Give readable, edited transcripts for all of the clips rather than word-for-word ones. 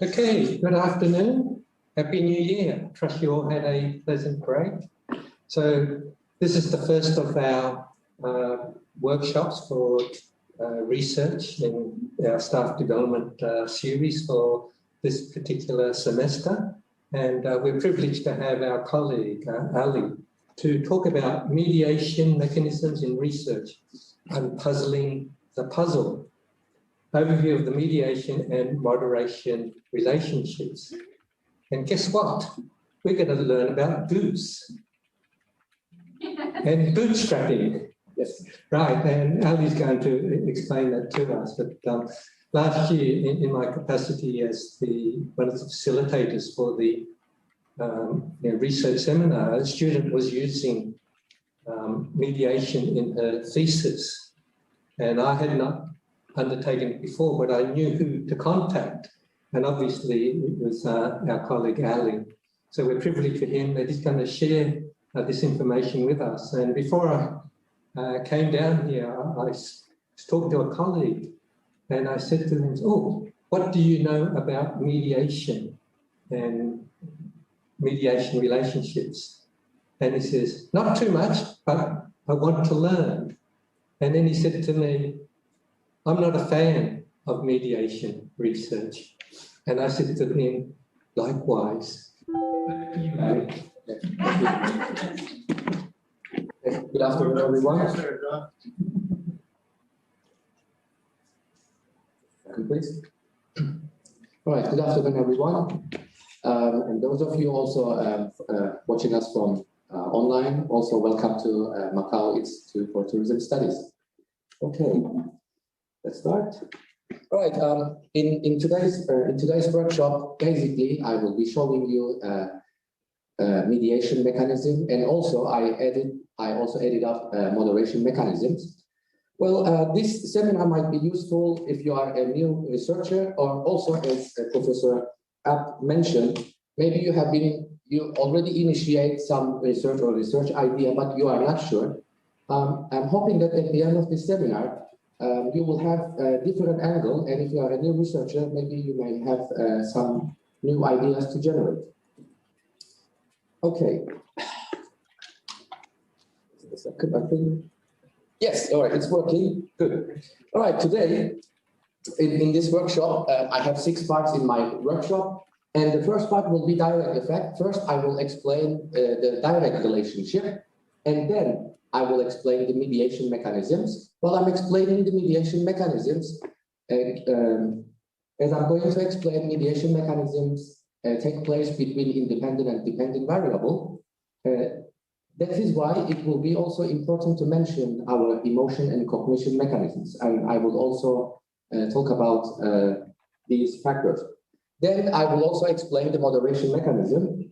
Okay, good afternoon. Happy New Year. Trust you all had a pleasant break. So this is the first of our workshops for research in our staff development series for this particular semester. And we're privileged to have our colleague, Ali, to talk about mediation mechanisms in research, unpuzzling the puzzle. Overview of the mediation and moderation relationships. And guess what? We're going to learn about boots and bootstrapping. Yes, right. And Ali's going to explain that to us. But last year, in my capacity as one of the facilitators for the research seminar, a student was using mediation in her thesis, and I had not undertaken it before, but I knew who to contact. And obviously it was our colleague Ali. So we're privileged for him that he's going to share this information with us. And before I came down here, I was talking to a colleague and I said to him, oh, what do you know about mediation and mediation relationships? And he says, not too much, but I want to learn. And then he said to me, I'm not a fan of mediation research. And I said to him, likewise. Good afternoon, everyone. Please. All right, good afternoon, everyone. And those of you also watching us from online, also welcome to Macau Institute for Tourism Studies. Okay. Let's start. All right. In today's workshop, basically, I will be showing you mediation mechanism, and also I also added up moderation mechanisms. Well, this seminar might be useful if you are a new researcher, or also, as Professor App mentioned, maybe you already initiate some research or research idea, but you are not sure. I'm hoping that at the end of this seminar, you will have a different angle, and if you are a new researcher, maybe you may have some new ideas to generate. Okay. A second, I think. Yes, all right, it's working. Good. All right, today, in this workshop, I have 6 parts in my workshop, and the first part will be direct effect. First, I will explain the direct relationship, and then I will explain the mediation mechanisms. While I'm explaining the mediation mechanisms, as I'm going to explain, mediation mechanisms take place between independent and dependent variable. That is why it will be also important to mention our emotion and cognition mechanisms. And I will also talk about these factors. Then I will also explain the moderation mechanism.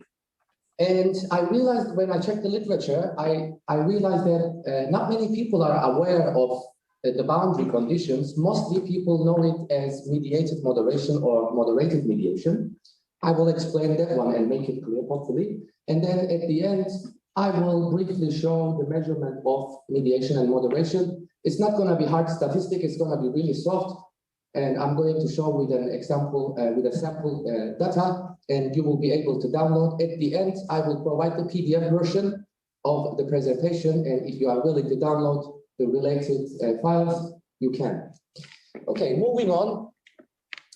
And I realized when I checked the literature, I realized that not many people are aware of the boundary conditions. Mostly people know it as mediated moderation or moderated mediation. I will explain that one and make it clear, hopefully. And then at the end, I will briefly show the measurement of mediation and moderation. It's not going to be hard statistic, it's going to be really soft. And I'm going to show with an example, with a sample data, and you will be able to download. At the end, I will provide the PDF version of the presentation, and if you are willing to download the related files, you can. Okay, moving on.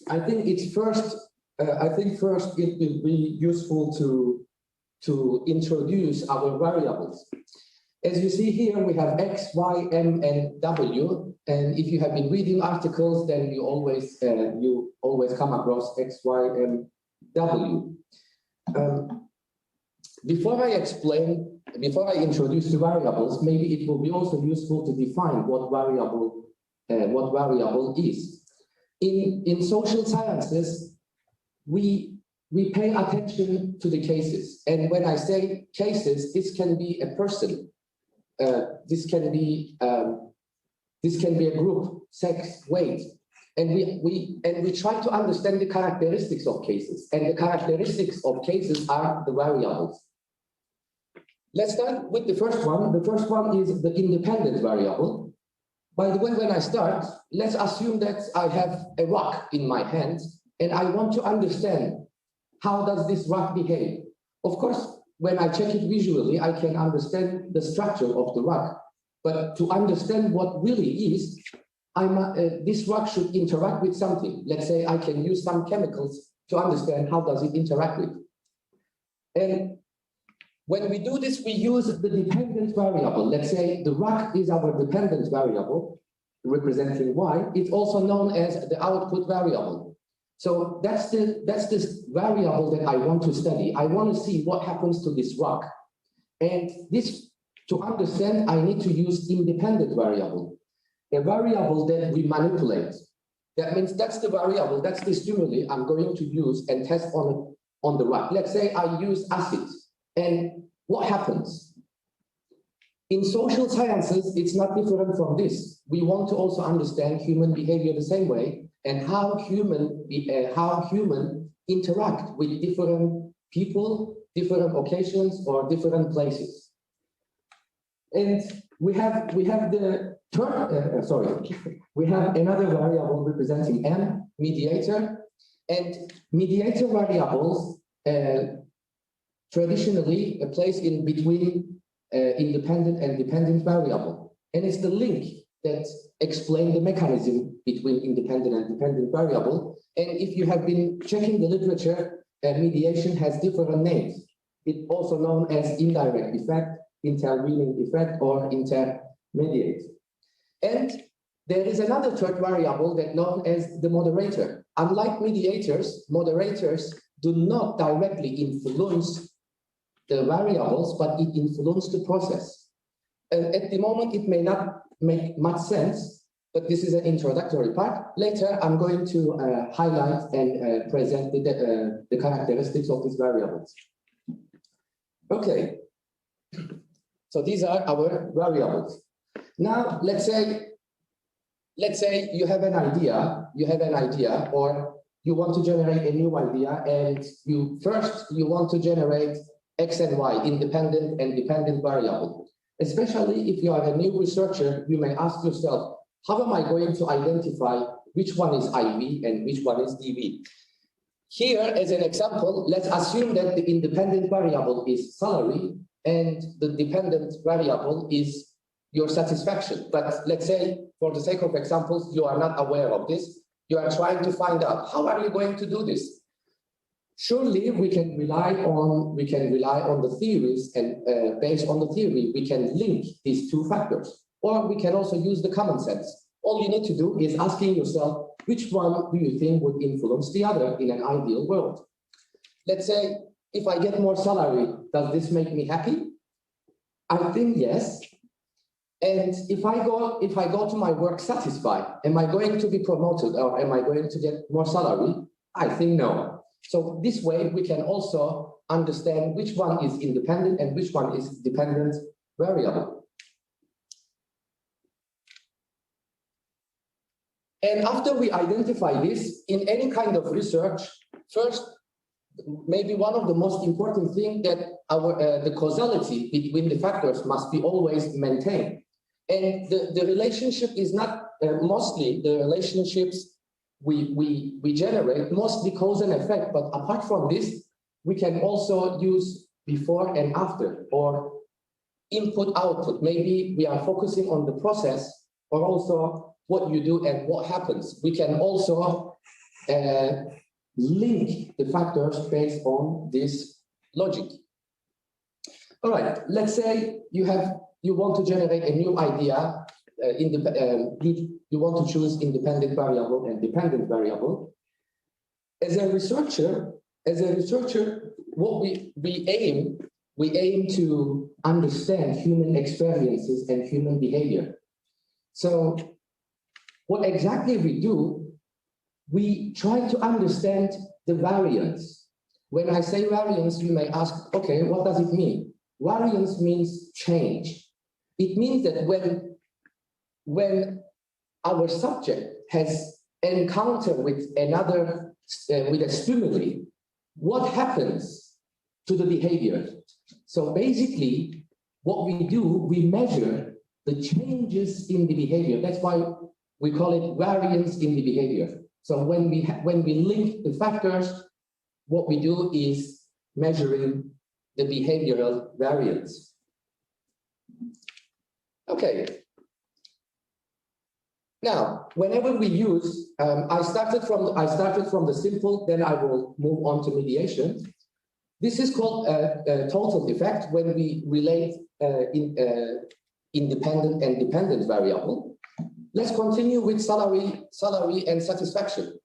I think first it will be useful to introduce our variables. As you see here, we have X, Y, M, and W. And if you have been reading articles, then you always come across X, Y, M, W. Before I introduce the variables, maybe it will be also useful to define what variable is. In social sciences, we pay attention to the cases. And when I say cases, this can be a person. This can be a group, sex, weight, and we try to understand the characteristics of cases, and the characteristics of cases are the variables. Let's start with the first one. The first one is the independent variable. By the way, when I start, let's assume that I have a rock in my hand and I want to understand how does this rock behave. Of course, when I check it visually, I can understand the structure of the rock. But to understand what really is, this rock should interact with something. Let's say I can use some chemicals to understand how does it interact with. And when we do this, we use the dependent variable. Let's say the rock is our dependent variable, representing y. It's also known as the output variable. So that's this variable that I want to study. I want to see what happens to this rock. And this, to understand, I need to use independent variable, a variable that we manipulate. That means that's the variable, that's the stimuli I'm going to use and test on the rock. Let's say I use acid. And what happens? In social sciences, it's not different from this. We want to also understand human behavior the same way and how human interact with different people, different occasions, or different places. And we have the we have another variable representing M, mediator, and mediator variables traditionally placed in between independent and dependent variable. And it's the link that explains the mechanism between independent and dependent variable. And if you have been checking the literature, mediation has different names. It's also known as indirect effect, intervening effect, or intermediate. And there is another third variable that's known as the moderator. Unlike mediators, moderators do not directly influence the variables, but it influences the process. And at the moment, it may not make much sense, but this is an introductory part. Later, I'm going to highlight and present the characteristics of these variables. Okay, so these are our variables. Now, let's say you have an idea, or you want to generate a new idea, and you want to generate X and Y, independent and dependent variable. Especially if you are a new researcher, you may ask yourself, how am I going to identify which one is IV and which one is DV? Here, as an example, let's assume that the independent variable is salary and the dependent variable is your satisfaction. But let's say, for the sake of examples, you are not aware of this. You are trying to find out, how are you going to do this? Surely we can rely on the theories, and based on the theory, we can link these two factors. Or we can also use the common sense. All you need to do is asking yourself, which one do you think would influence the other in an ideal world? Let's say, if I get more salary, does this make me happy? I think yes. And if I go to my work satisfied, am I going to be promoted or am I going to get more salary? I think no. So this way we can also understand which one is independent and which one is dependent variable. And after we identify this, in any kind of research, first, maybe one of the most important things that the causality between the factors must be always maintained. And the relationship is not mostly the relationships we generate, mostly cause and effect. But apart from this, we can also use before and after, or input output. Maybe we are focusing on the process, or also what you do and what happens. We can also link the factors based on this logic. All right, let's say you want to generate a new idea. You want to choose independent variable and dependent variable. As a researcher, what we aim to understand human experiences and human behavior. So what exactly we do, we try to understand the variance. When I say variance, you may ask, okay, what does it mean? Variance means change. It means that when our subject has encounter with with a stimuli, what happens to the behavior? So basically, what we do, we measure the changes in the behavior. That's why we call it variance in the behavior. So when we link the factors, what we do is measuring the behavioral variance. Okay. Now, whenever we use, I started from the simple, then I will move on to mediation. This is called a total effect when we relate independent and dependent variable. Let's continue with salary and satisfaction.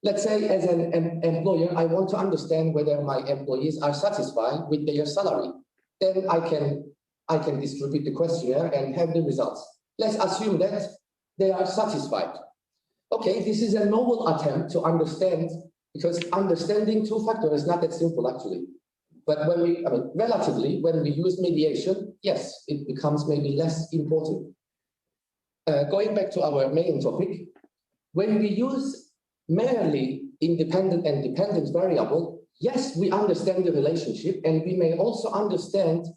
Let's say as an employer, I want to understand whether my employees are satisfied with their salary. Then I can distribute the questionnaire and have the results. Let's assume that they are satisfied. Okay, this is a novel attempt to understand, because understanding two factors is not that simple actually. But relatively, when we use mediation, yes, it becomes maybe less important. Going back to our main topic, when we use merely independent and dependent variable, yes, we understand the relationship, and we may also understand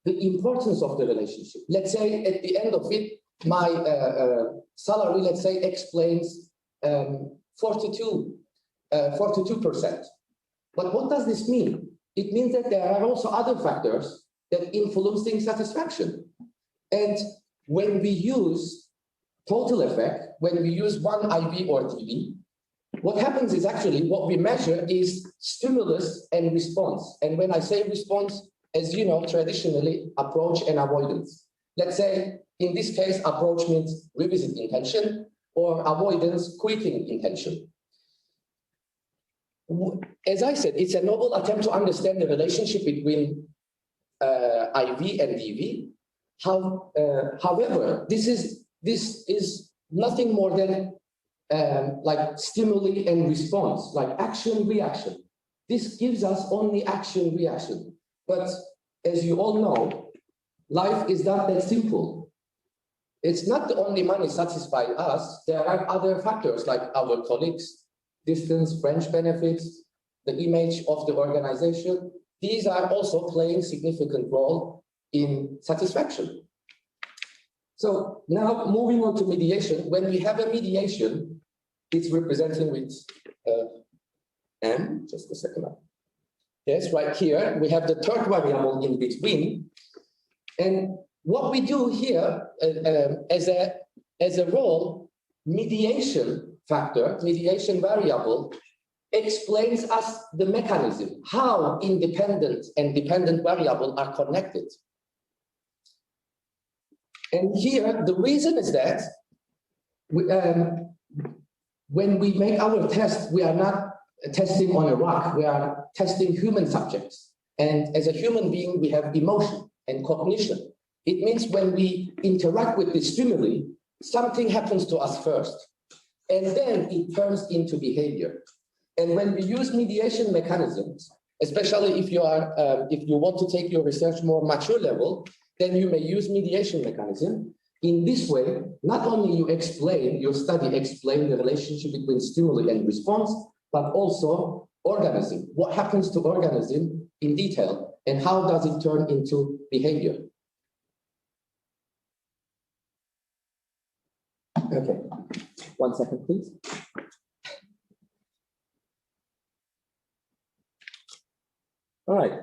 the importance of the relationship. Let's say at the end of it, my salary, let's say, explains 42%. But what does this mean? It means that there are also other factors that influencing satisfaction. And when we use total effect, when we use one IV or DV, what happens is actually what we measure is stimulus and response. And when I say response, as you know, traditionally approach and avoidance. Let's say in this case, approach means revisit intention, or avoidance, quitting intention. As I said, it's a novel attempt to understand the relationship between IV and DV. However, this is nothing more than like stimuli and response, like action, reaction. This gives us only action, reaction. But as you all know, life is not that simple. It's not the only money satisfy us. There are other factors like our colleagues, distance, French benefits, the image of the organization. These are also playing significant role in satisfaction. So now moving on to mediation. When we have a mediation, it's representing with M, just a second. Yes, right here, we have the third variable in between. And what we do here as a role, mediation factor, mediation variable, explains us the mechanism, how independent and dependent variable are connected. And here, the reason is that when we make our test, we are not testing on a rock, we are testing human subjects. And as a human being, we have emotion and cognition. It means when we interact with the stimuli, something happens to us first, and then it turns into behavior. And when we use mediation mechanisms, especially if you want to take your research more mature level, then you may use mediation mechanism. In this way, not only your study explain the relationship between stimuli and response, but also organism. What happens to organism in detail, and how does it turn into behavior? Okay, 1 second, please. All right.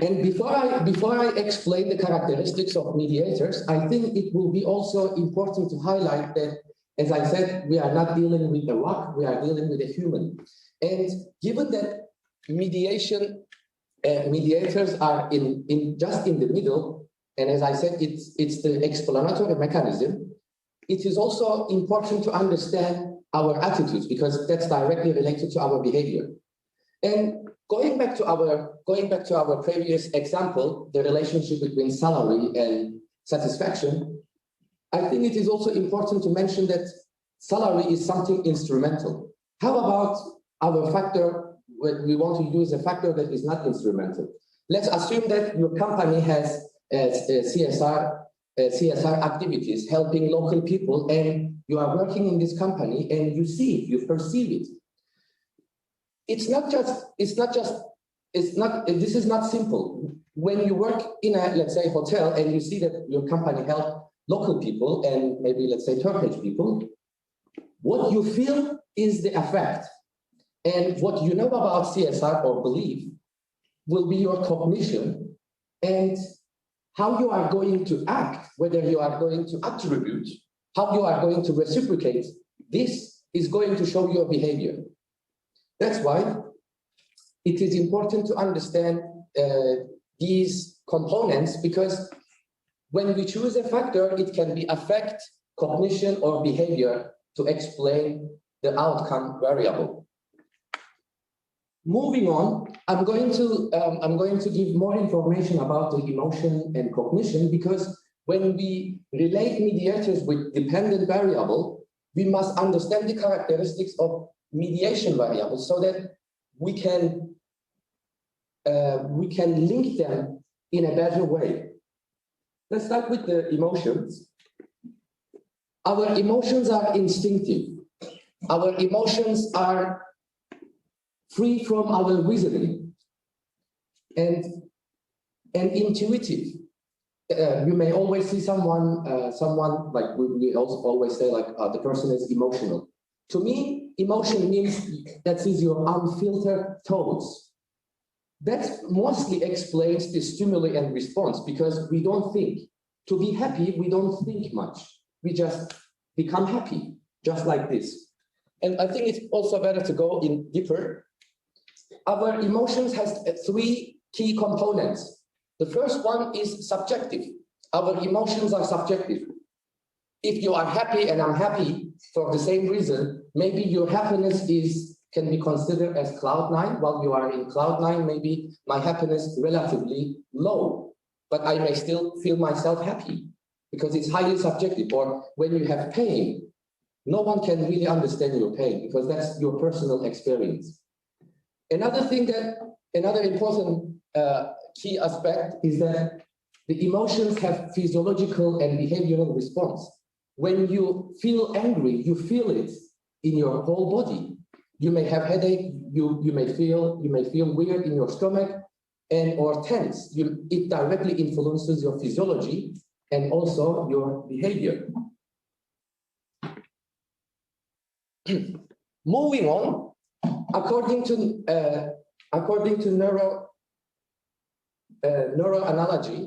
And before I explain the characteristics of mediators, I think it will be also important to highlight that, as I said, we are not dealing with a rock, we are dealing with a human. And given that mediators are just in the middle, and as I said, it's the explanatory mechanism, it is also important to understand our attitudes, because that's directly related to our behavior. And going back to our previous example, the relationship between salary and satisfaction, I think it is also important to mention that salary is something instrumental. How about our factor, when we want to use a factor that is not instrumental? Let's assume that your company has CSR activities, helping local people, and you are working in this company and you see it, you perceive it. This is not simple. When you work in a, let's say, hotel, and you see that your company help local people and maybe, let's say, Turkish people, what you feel is the effect. And what you know about CSR or belief will be your cognition, and how you are going to act, whether you are going to attribute, how you are going to reciprocate, this is going to show your behavior. That's why it is important to understand these components, because when we choose a factor, it can be affect cognition or behavior to explain the outcome variable. Moving on, I'm going to give more information about the emotion and cognition, because when we relate mediators with dependent variable, we must understand the characteristics of mediation variables so that we can link them in a better way. Let's start with the emotions. Our emotions are instinctive. Our emotions are free from our reasoning and intuitive. You may always see someone like we also always say, like the person is emotional. To me, emotion means that is your unfiltered thoughts. That mostly explains the stimuli and response, because we don't think. To be happy, we don't think much. We just become happy, just like this. And I think it's also better to go in deeper. Our emotions has three key components. The first one is subjective. Our emotions are subjective. If you are happy and I'm happy for the same reason, maybe your happiness can be considered as cloud 9. While you are in cloud 9, maybe my happiness is relatively low, but I may still feel myself happy because it's highly subjective. Or when you have pain, no one can really understand your pain because that's your personal experience. Another important key aspect is that the emotions have physiological and behavioral response. When you feel angry, you feel it in your whole body. You may have headache, you may feel weird in your stomach or tense. It directly influences your physiology and also your behavior. Moving on, according to neuroanalogy,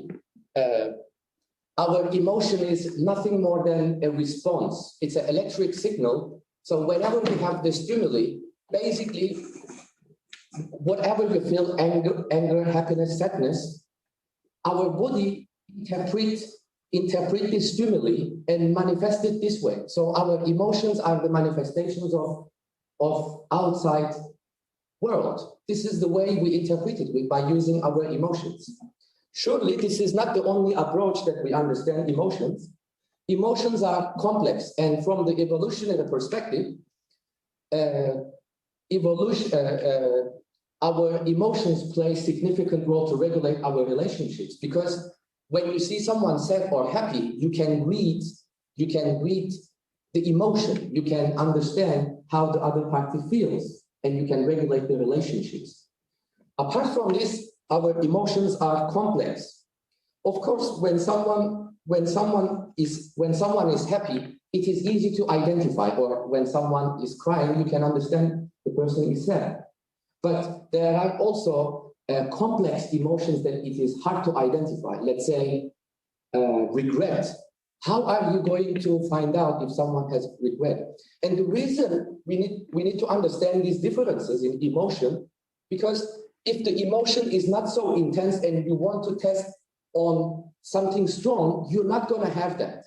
our emotion is nothing more than a response. It's an electric signal. So whenever we have the stimuli, basically, whatever you feel, anger, happiness, sadness, our body interpret this stimuli and manifest it this way. So our emotions are the manifestations of outside world. This is the way we interpret it by using our emotions. Surely, this is not the only approach that we understand emotions. Emotions are complex, and from the evolutionary perspective, our emotions play a significant role to regulate our relationships, because when you see someone sad or happy, you can read the emotion, you can understand how the other party feels, and you can regulate the relationships. Apart from this, our emotions are complex. Of course, when someone is happy, it is easy to identify, or when someone is crying, you can understand the person is sad. But there are also complex emotions that it is hard to identify. Let's say regret. How are you going to find out if someone has regret? And the reason we need to understand these differences in emotion, because if the emotion is not so intense and you want to test on something strong, you're not going to have that.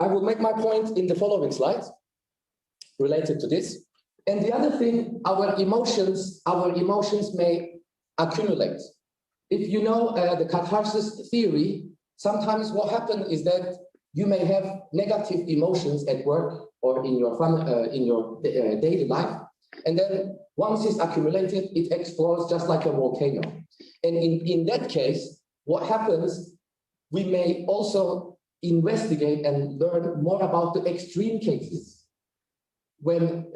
I will make my point in the following slides related to this. And the other thing, our emotions may accumulate. If you know the catharsis theory, sometimes what happens is that you may have negative emotions at work or in your daily life, and then once it's accumulated, it explodes just like a volcano. And in that case, what happens, we may also investigate and learn more about the extreme cases when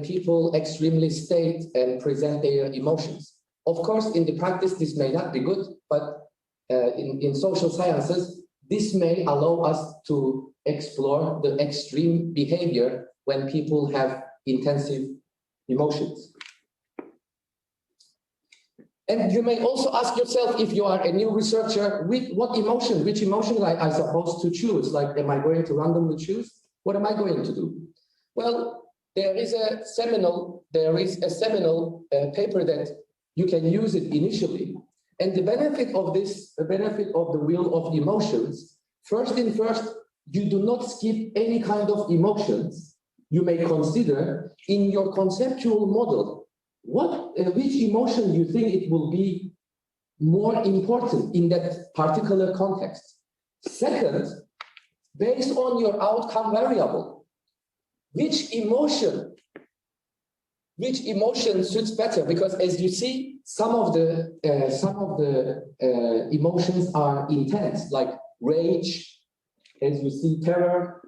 people extremely state and present their emotions. Of course, in the practice, this may not be good, but in social sciences, this may allow us to explore the extreme behavior when people have intensive emotions. And you may also ask yourself, if you are a new researcher, which emotion I supposed to choose? Like, am I going to randomly choose? What am I going to do? Well, there is a seminal paper that you can use it initially. And the benefit of this, the benefit of the wheel of emotions, first, you do not skip any kind of emotions you may consider in your conceptual model. Which emotion you think it will be more important in that particular context? Second, based on your outcome variable, which emotion suits better? Because as you see, some of the emotions are intense, like rage, as you see, terror,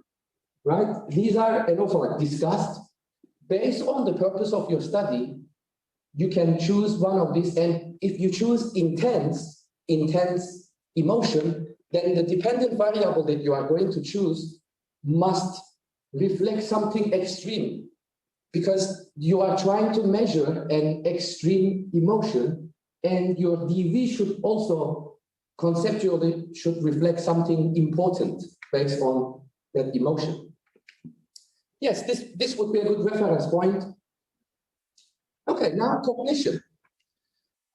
right? These are, and also like disgust. Based on the purpose of your study, you can choose one of these, and if you choose intense emotion, then the dependent variable that you are going to choose must reflect something extreme, because you are trying to measure an extreme emotion, and your DV should also conceptually should reflect something important based on that emotion. Yes, this would be a good reference point. Okay, now cognition.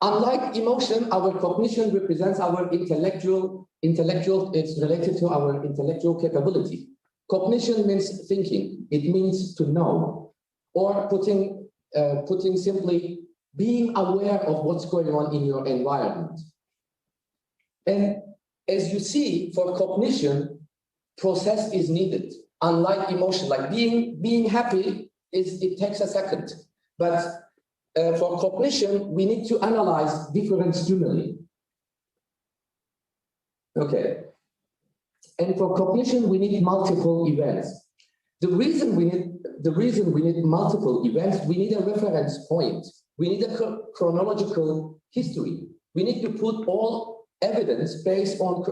Unlike emotion, our cognition represents our intellectual, it's related to our intellectual capability. Cognition means thinking, it means to know, or putting simply, being aware of what's going on in your environment. And as you see, for cognition, process is needed. Unlike emotion, like being happy, it takes a second. But for cognition, we need to analyze different stimuli. Okay. And for cognition, we need multiple events. The reason we need multiple events, we need a reference point. We need a chronological history. We need to put all evidence based on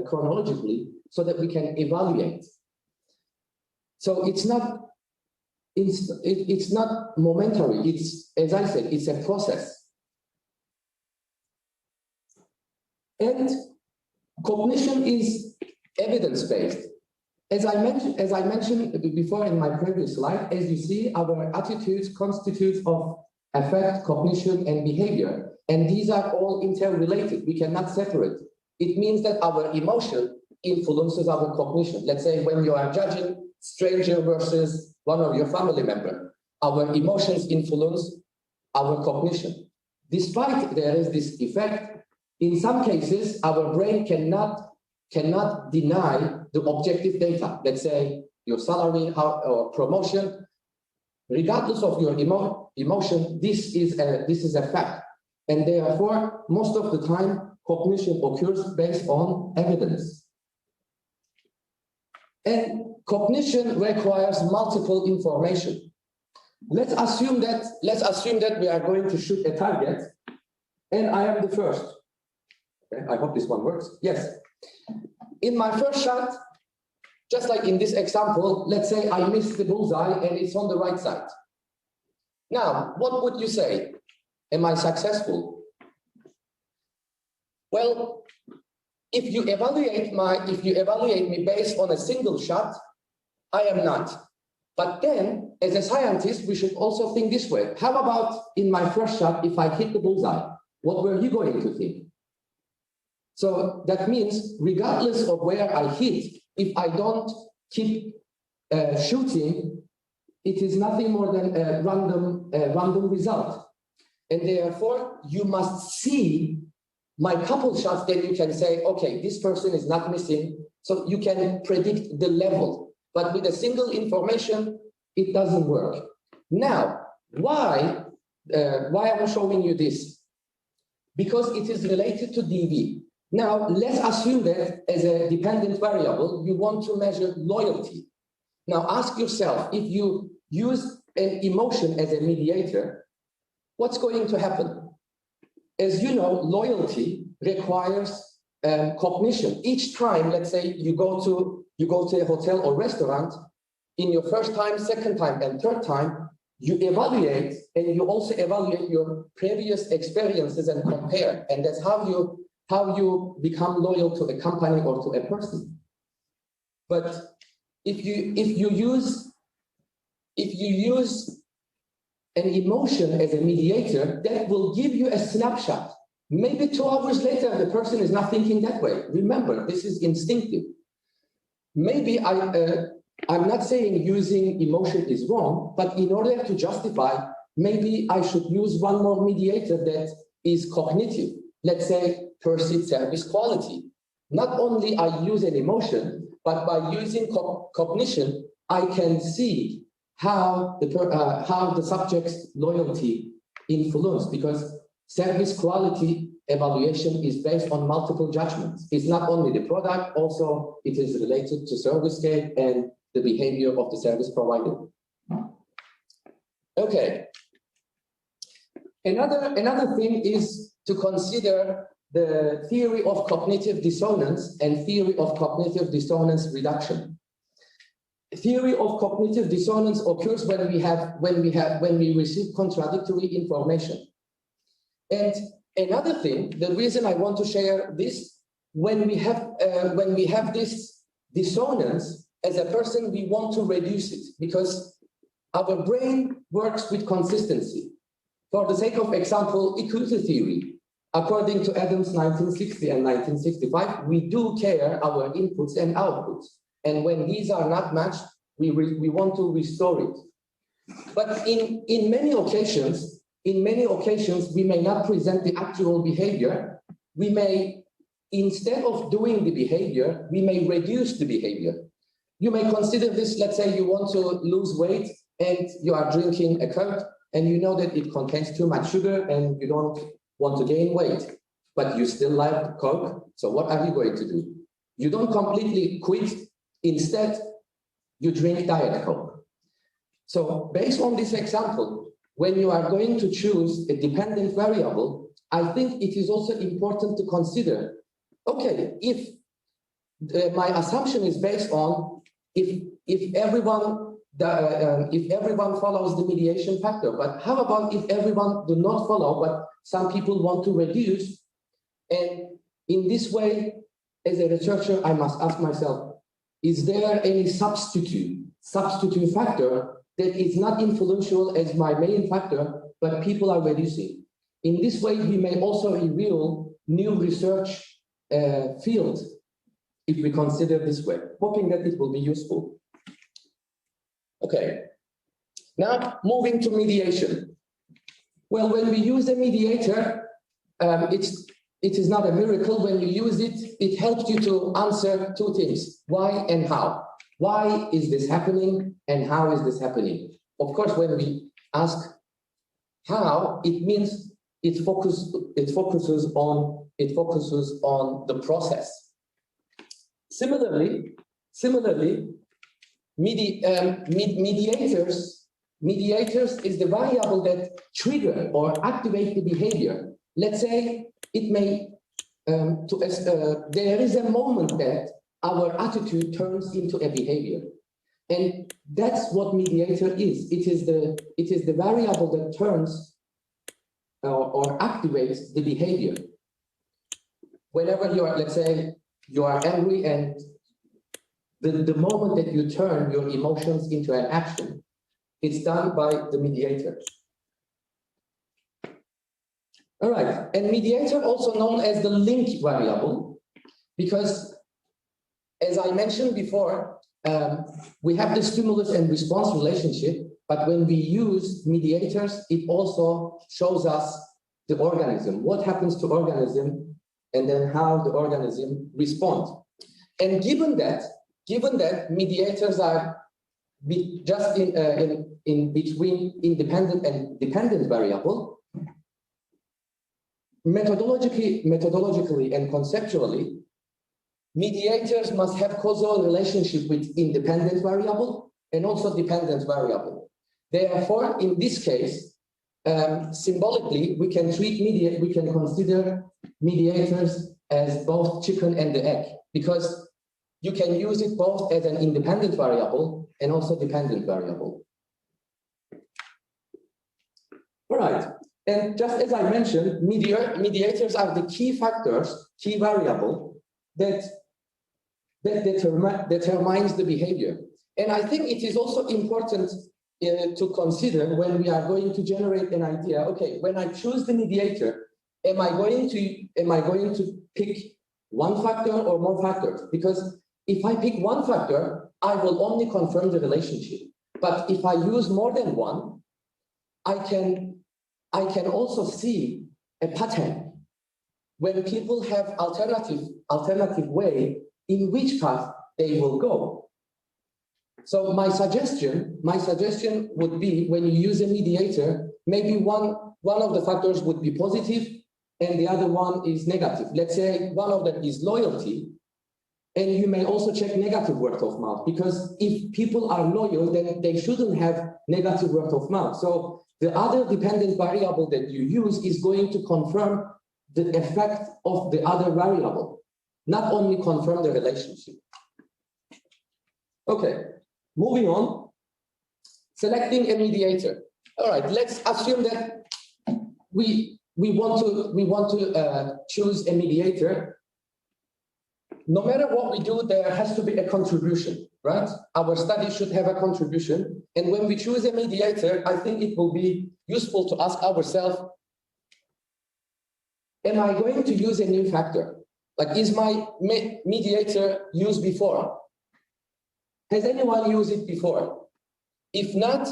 chronologically so that we can evaluate. So it's not momentary. It's, as I said, it's a process. And cognition is evidence-based. As I mentioned before in my previous slide, as you see, our attitudes constitute of affect, cognition, and behavior. And these are all interrelated. We cannot separate. It means that our emotion influences our cognition. Let's say when you are judging stranger versus one of your family members, our emotions influence our cognition. Despite there is this effect, in some cases, our brain cannot deny the objective data. Let's say your salary or promotion, regardless of your emotion, this is a fact. And therefore, most of the time, cognition occurs based on evidence. And cognition requires multiple information. Let's assume that we are going to shoot a target, and I am the first. Okay, I hope this one works. Yes. In my first shot, just like in this example, let's say I missed the bullseye and it's on the right side. Now, what would you say? Am I successful? Well, if you evaluate me based on a single shot, I am not. But then, as a scientist, we should also think this way. How about in my first shot, if I hit the bullseye, what were you going to think? So that means, regardless of where I hit, if I don't keep shooting, it is nothing more than a random result. And therefore, you must see my couple shots, then you can say, okay, this person is not missing. So you can predict the level. But with a single information, it doesn't work. Now, why am I showing you this? Because it is related to DV. Now, let's assume that as a dependent variable, you want to measure loyalty. Now, ask yourself, if you use an emotion as a mediator, what's going to happen? As you know, loyalty requires cognition. Each time, let's say you go to a hotel or restaurant, in your first time, second time, and third time, you evaluate, and you also evaluate your previous experiences and compare, and that's how you become loyal to a company or to a person. But if you use an emotion as a mediator, that will give you a snapshot. Maybe 2 hours later, the person is not thinking that way. Remember, this is instinctive. Maybe I'm not saying using emotion is wrong, but in order to justify, maybe I should use one more mediator that is cognitive. Let's say perceived service quality. Not only I use an emotion, but by using cognition, I can see how the subject's loyalty influenced, because service quality evaluation is based on multiple judgments. It's not only the product, also it is related to service scale and the behavior of the service provider. Okay. Another thing is to consider the theory of cognitive dissonance and theory of cognitive dissonance reduction. Theory of cognitive dissonance occurs when we receive contradictory information. And another thing, the reason I want to share this, when we have this dissonance, as a person, we want to reduce it because our brain works with consistency. For the sake of example, equity theory, according to Adams 1960 and 1965, we do care our inputs and outputs. And when these are not matched, we want to restore it. But in many occasions, we may not present the actual behavior. We may, instead of doing the behavior, we may reduce the behavior. You may consider this, let's say you want to lose weight and you are drinking a Coke and you know that it contains too much sugar and you don't want to gain weight, but you still like Coke. So what are you going to do? You don't completely quit. Instead, you drink Diet Coke. So based on this example, when you are going to choose a dependent variable, I think it is also important to consider, okay, if my assumption is based on if everyone follows the mediation factor, but how about if everyone do not follow, but some people want to reduce? And in this way, as a researcher, I must ask myself, is there any substitute factor that is not influential as my main factor, but people are reducing? In this way, we may also reveal new research fields if we consider this way, hoping that it will be useful. Okay, now moving to mediation. Well, when we use a mediator, it is not a miracle. When you use it, it helps you to answer 2 things, why and how. Why is this happening and how is this happening? Of course, when we ask how, it means it focuses on the process. Similarly, mediators is the variable that trigger or activate the behavior. Let's say it may there is a moment that our attitude turns into a behavior, and that's what mediator is. It is the variable that turns or activates the behavior. Whenever you are, let's say, you are angry, and the moment that you turn your emotions into an action, it's done by the mediator. All right, and mediator also known as the link variable, because as I mentioned before, we have the stimulus and response relationship, but when we use mediators, it also shows us the organism, what happens to organism, and then how the organism responds. And given that mediators are just in between independent and dependent variable, methodologically and conceptually, mediators must have causal relationship with independent variable and also dependent variable. Therefore, in this case, symbolically, we can consider mediators as both chicken and the egg, because you can use it both as an independent variable and also dependent variable. All right, and just as I mentioned, mediators are the key factors, key variable that determines the behavior. And I think it is also important to consider when we are going to generate an idea. Okay, when I choose the mediator, am I going to pick one factor or more factors? Because if I pick one factor, I will only confirm the relationship. But if I use more than one, I can also see a pattern when people have alternative way in which path they will go. So my suggestion would be, when you use a mediator, maybe one of the factors would be positive and the other one is negative. Let's say one of them is loyalty, and you may also check negative word of mouth, because if people are loyal, then they shouldn't have negative word of mouth. So the other dependent variable that you use is going to confirm the effect of the other variable, not only confirm the relationship. Okay, moving on. Selecting a mediator. All right, let's assume that we want to choose a mediator. No matter what we do, there has to be a contribution, right? Our study should have a contribution. And when we choose a mediator, I think it will be useful to ask ourselves, am I going to use a new factor? Like, is my mediator used before? Has anyone used it before? If not,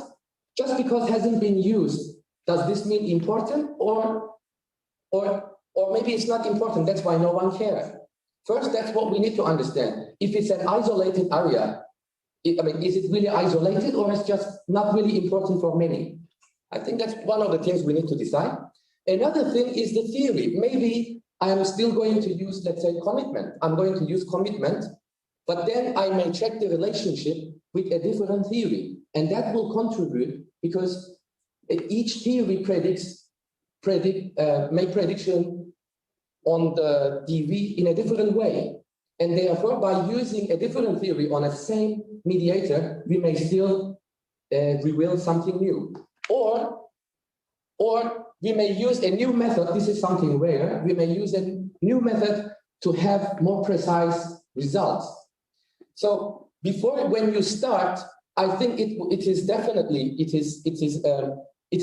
just because it hasn't been used, does this mean important? Or maybe it's not important, that's why no one cares. First, that's what we need to understand. If it's an isolated area, is it really isolated, or is it just not really important for many? I think that's one of the things we need to decide. Another thing is the theory. Maybe I'm still going to use, let's say, commitment. I'm going to use commitment, but then I may check the relationship with a different theory. And that will contribute, because each theory make prediction on the DV in a different way. And therefore, by using a different theory on a same mediator, we may still reveal something new. Or we may use a new method. This is something rare. We may use a new method to have more precise results. So when you start, I think it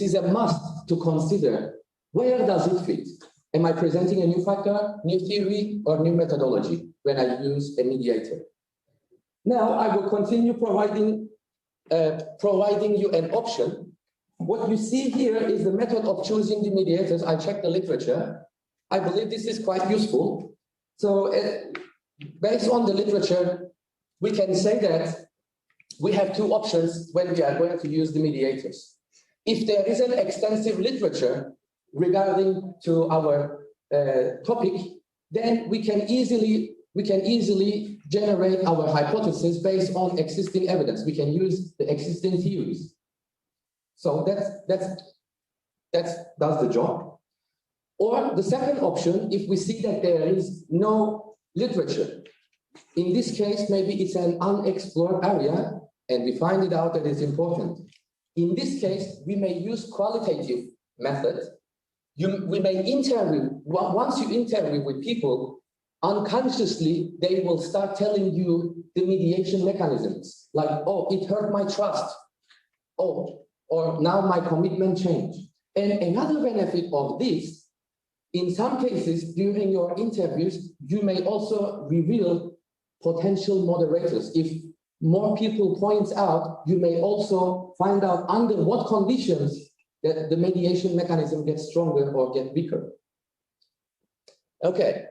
is a must to consider, where does it fit? Am I presenting a new factor, new theory, or new methodology when I use a mediator? Now I will continue providing you an option. What you see here is the method of choosing the mediators. I checked the literature. I believe this is quite useful. So based on the literature, we can say that we have two options when we are going to use the mediators. If there is an extensive literature regarding to our topic, then we can easily generate our hypothesis based on existing evidence. We can use the existing theories. So that does the job. Or the second option, if we see that there is no literature, in this case, maybe it's an unexplored area, and we find it out that it's important. In this case, we may use qualitative method. We may interview. Once you interview with people, unconsciously, they will start telling you the mediation mechanisms, like, oh, it hurt my trust. Oh, or now my commitment changed. And another benefit of this, in some cases, during your interviews, you may also reveal potential moderators. If more people point out, you may also find out under what conditions that the mediation mechanism gets stronger or get weaker. Okay.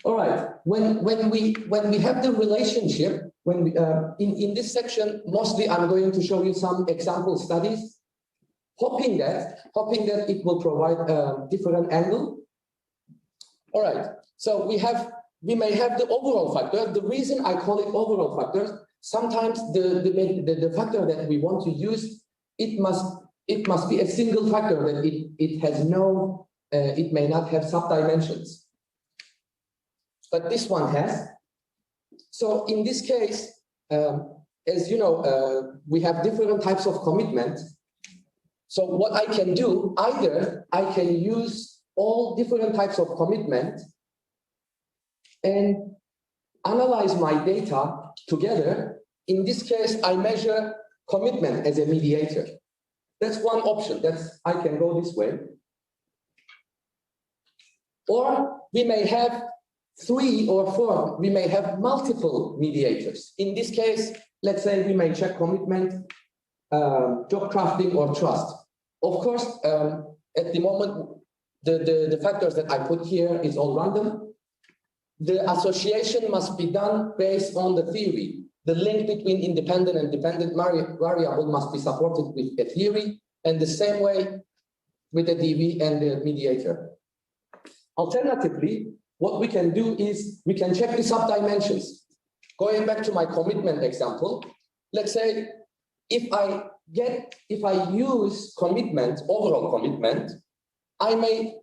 All right. When we have the relationship, when we in this section, mostly I'm going to show you some example studies, hoping that it will provide a different angle. All right. So we may have the overall factor. The reason I call it overall factors, sometimes the factor that we want to use, it must be a single factor, that it has no it may not have subdimensions. But this one has. So in this case, as you know, we have different types of commitment. So what I can do, either I can use all different types of commitment and analyze my data together. In this case, I measure commitment as a mediator. That's one option. I can go this way. Or we may have 3 or 4, we may have multiple mediators. In this case, let's say we may check commitment, job crafting, or trust. Of course, at the moment, the factors that I put here is all random. The association must be done based on the theory. The link between independent and dependent variable must be supported with a theory, and the same way with the DV and the mediator. Alternatively, what we can do is we can check the subdimensions. Going back to my commitment example, let's say if I use commitment, overall commitment, I may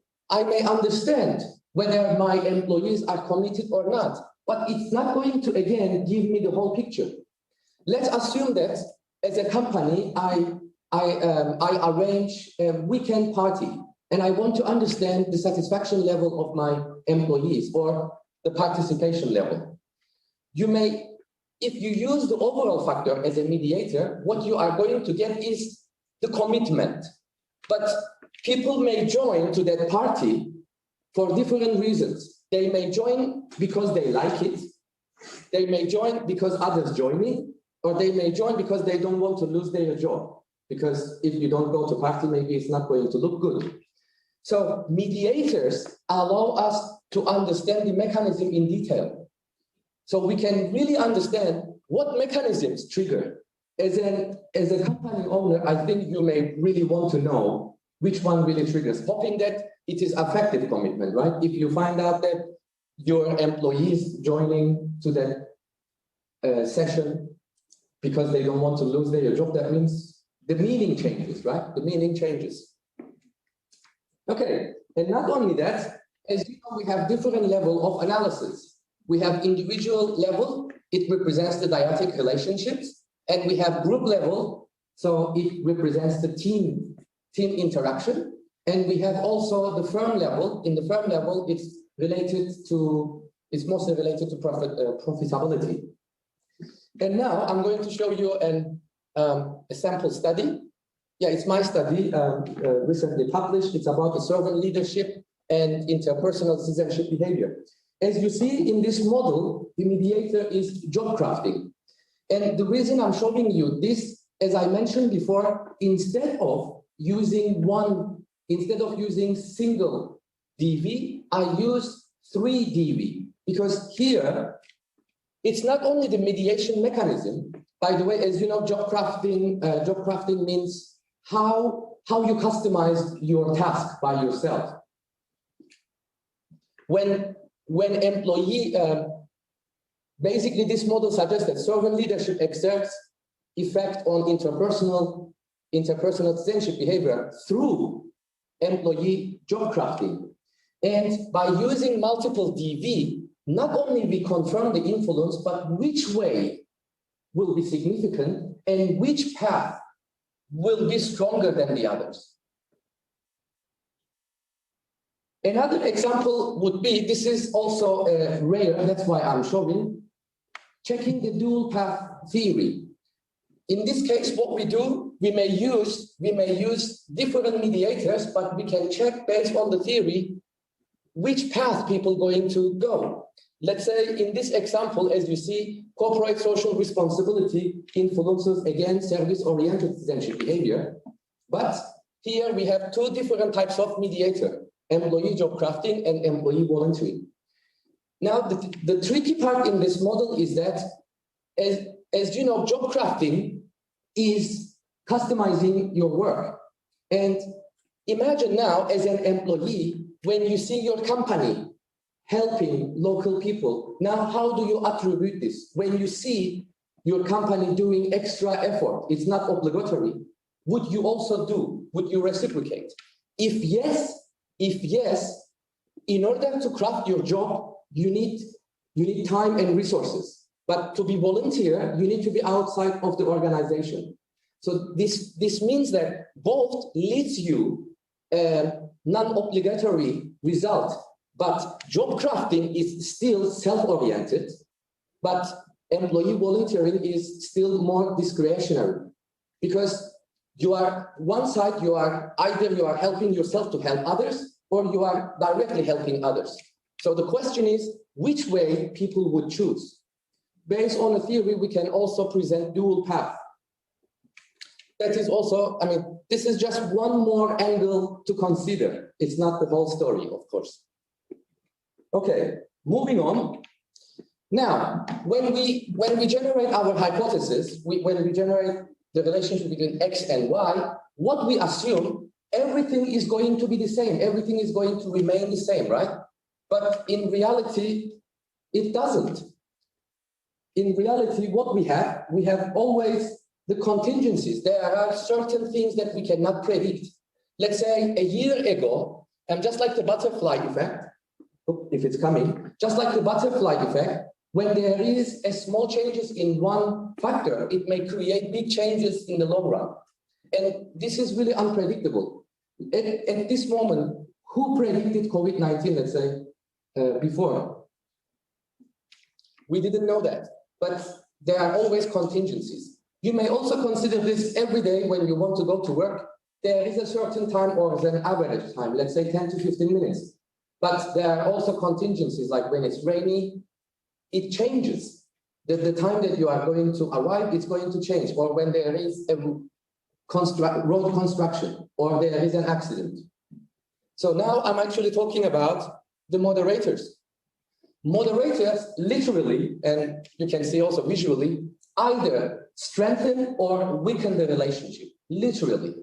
understand whether my employees are committed or not, but it's not going to, again, give me the whole picture. Let's assume that as a company, I arrange a weekend party, and I want to understand the satisfaction level of my employees or the participation level. You may, if you use the overall factor as a mediator, what you are going to get is the commitment. But people may join to that party for different reasons. They may join because they like it. They may join because others join it, or they may join because they don't want to lose their job. Because if you don't go to party, maybe it's not going to look good. So mediators allow us to understand the mechanism in detail. So we can really understand what mechanisms trigger. As a company owner, I think you may really want to know which one really triggers, hoping that it is effective commitment, right? If you find out that your employees joining to that session because they don't want to lose their job, that means the meaning changes, right? The meaning changes. Okay, and not only that, as you know, we have different level of analysis. We have individual level, it represents the dyadic relationships, and we have group level, so it represents the team interaction. And we have also the firm level. In the firm level, it's mostly related to profitability. And now I'm going to show you a sample study. Yeah, it's my study, recently published. It's about the servant leadership and interpersonal citizenship behavior. As you see in this model, the mediator is job crafting. And the reason I'm showing you this, as I mentioned before, instead of using single DV, I use 3 DV, because here, it's not only the mediation mechanism. By the way, as you know, job crafting means how you customize your task by yourself. When employee, basically this model suggests that servant leadership exerts effect on interpersonal citizenship behavior through employee job crafting. And by using multiple DV, not only we confirm the influence, but which way will be significant and which path will be stronger than the others. Another example would be, this is also rare, that's why I'm showing, checking the dual path theory. In this case, what we do, we may use different mediators, but we can check based on the theory which path people going to go. Let's say in this example, as you see, corporate social responsibility influences, again, service-oriented citizenship behavior. But here we have 2 different types of mediator, employee job crafting and employee volunteering. Now, the tricky part in this model is that, as you know, job crafting is customizing your work. And imagine now, as an employee, when you see your company helping local people, now how do you attribute this? When you see your company doing extra effort, it's not obligatory. Would you also do? Would you reciprocate? If yes, If yes, in order to craft your job, you need time and resources. But to be volunteer, you need to be outside of the organization. So this means that both leads you a non-obligatory result, but job crafting is still self-oriented, but employee volunteering is still more discretionary, because you are one side, either you are helping yourself to help others, or you are directly helping others. So the question is, which way people would choose? Based on a theory, we can also present dual path. That is also, I mean, this is just one more angle to consider. It's not the whole story, of course. Okay, moving on. Now, when we generate our hypothesis, when we generate the relationship between X and Y, what we assume, everything is going to be the same. Everything is going to remain the same, right? But in reality, it doesn't. In reality, what we have always the contingencies. There are certain things that we cannot predict. Let's say a year ago, and just like the butterfly effect, if it's coming, just like the butterfly effect, when there is a small changes in one factor, it may create big changes in the long run. And this is really unpredictable. At this moment, who predicted COVID-19, let's say, before? We didn't know that, but there are always contingencies. You may also consider this every day when you want to go to work. There is a certain time or an average time, let's say 10 to 15 minutes. But there are also contingencies, like when it's rainy, it changes. The time that you are going to arrive, it's going to change. Or when there is a road construction, or there is an accident. So now I'm actually talking about the moderators. Moderators literally, and you can see also visually, either strengthen or weaken the relationship, literally.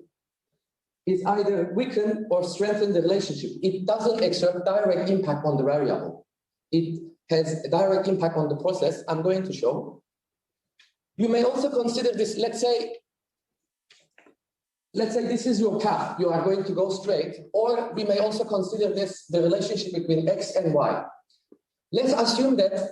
It's either weaken or strengthen the relationship. It doesn't exert direct impact on the variable. It has a direct impact on the process. I'm going to show. You may also consider this, let's say this is your path. You are going to go straight, or we may also consider this the relationship between X and Y. Let's assume that,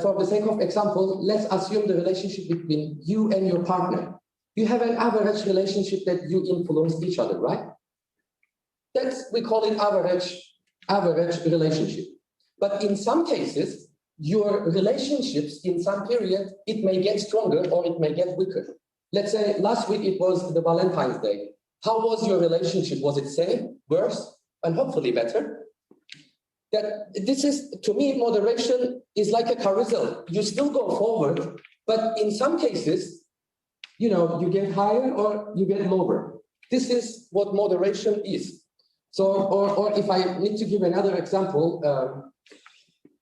for the sake of example, let's assume the relationship between you and your partner. You have an average relationship that you influence each other, right? We call it average relationship. But in some cases, your relationships in some period, it may get stronger or it may get weaker. Let's say last week it was the Valentine's Day. How was your relationship? Was it same, worse, and hopefully better? This is, to me, moderation is like a carousel. You still go forward, but in some cases, you get higher or you get lower. This is what moderation is. So, or if I need to give another example,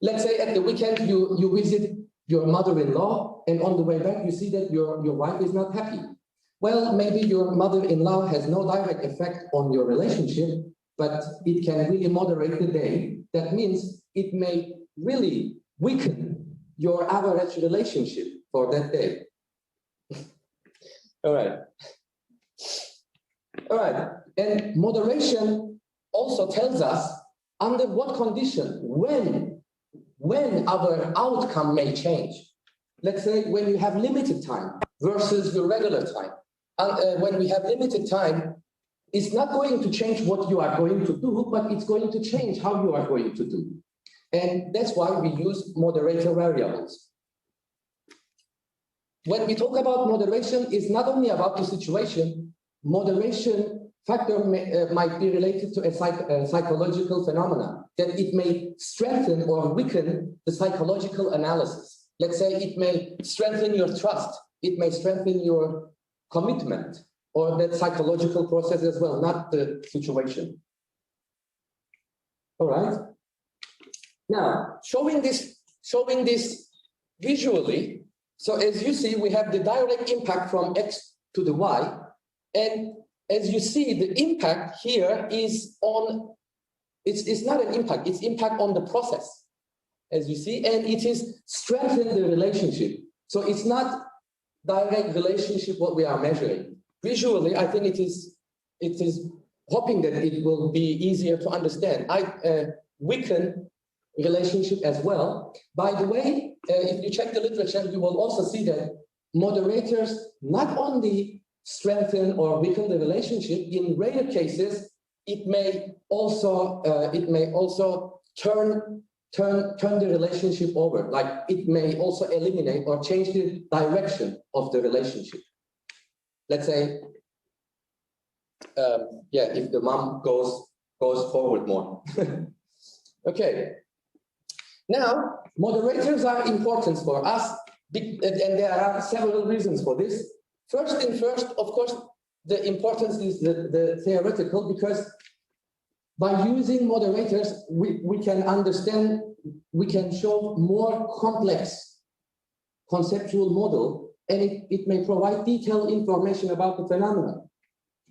let's say at the weekend you visit your mother-in-law, and on the way back you see that your wife is not happy. Well, maybe your mother-in-law has no direct effect on your relationship, but it can really moderate the day. That means it may really weaken your average relationship for that day. All right. And moderation also tells us under what condition, when our outcome may change. Let's say when you have limited time versus your regular time. And when we have limited time, it's not going to change what you are going to do, but it's going to change how you are going to do. And that's why we use moderator variables. When we talk about moderation, it's not only about the situation. Moderation factor might be related to a psychological phenomena, that it may strengthen or weaken the psychological analysis. Let's say it may strengthen your trust. It may strengthen your commitment, or that psychological process as well, not the situation. All right. Now, showing this visually. So as you see, we have the direct impact from X to the Y. And as you see, the impact here is on, it's not an impact, it's impact on the process, as you see, and it is strengthen the relationship. So it's not direct relationship what we are measuring. Visually, I think it is hoping that it will be easier to understand, I weaken relationship as well. By the way, if you check the literature, you will also see that moderators not only strengthen or weaken the relationship, in rare cases, it may also turn the relationship over. Like it may also eliminate or change the direction of the relationship. Let's say, if the mom goes forward more. Okay. Now, moderators are important for us, and there are several reasons for this. First, of course, the importance is the theoretical, because by using moderators, we can understand, we can show more complex conceptual model, and it may provide detailed information about the phenomenon.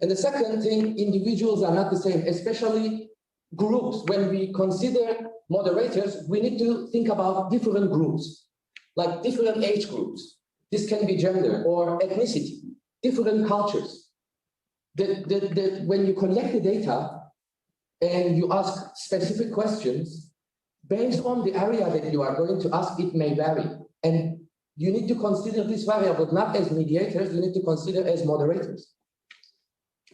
And the second thing, individuals are not the same, especially groups. When we consider moderators, we need to think about different groups, like different age groups. This can be gender or ethnicity, different cultures. When you collect the data and you ask specific questions, based on the area that you are going to ask, it may vary. And you need to consider this variable not as mediators, you need to consider as moderators.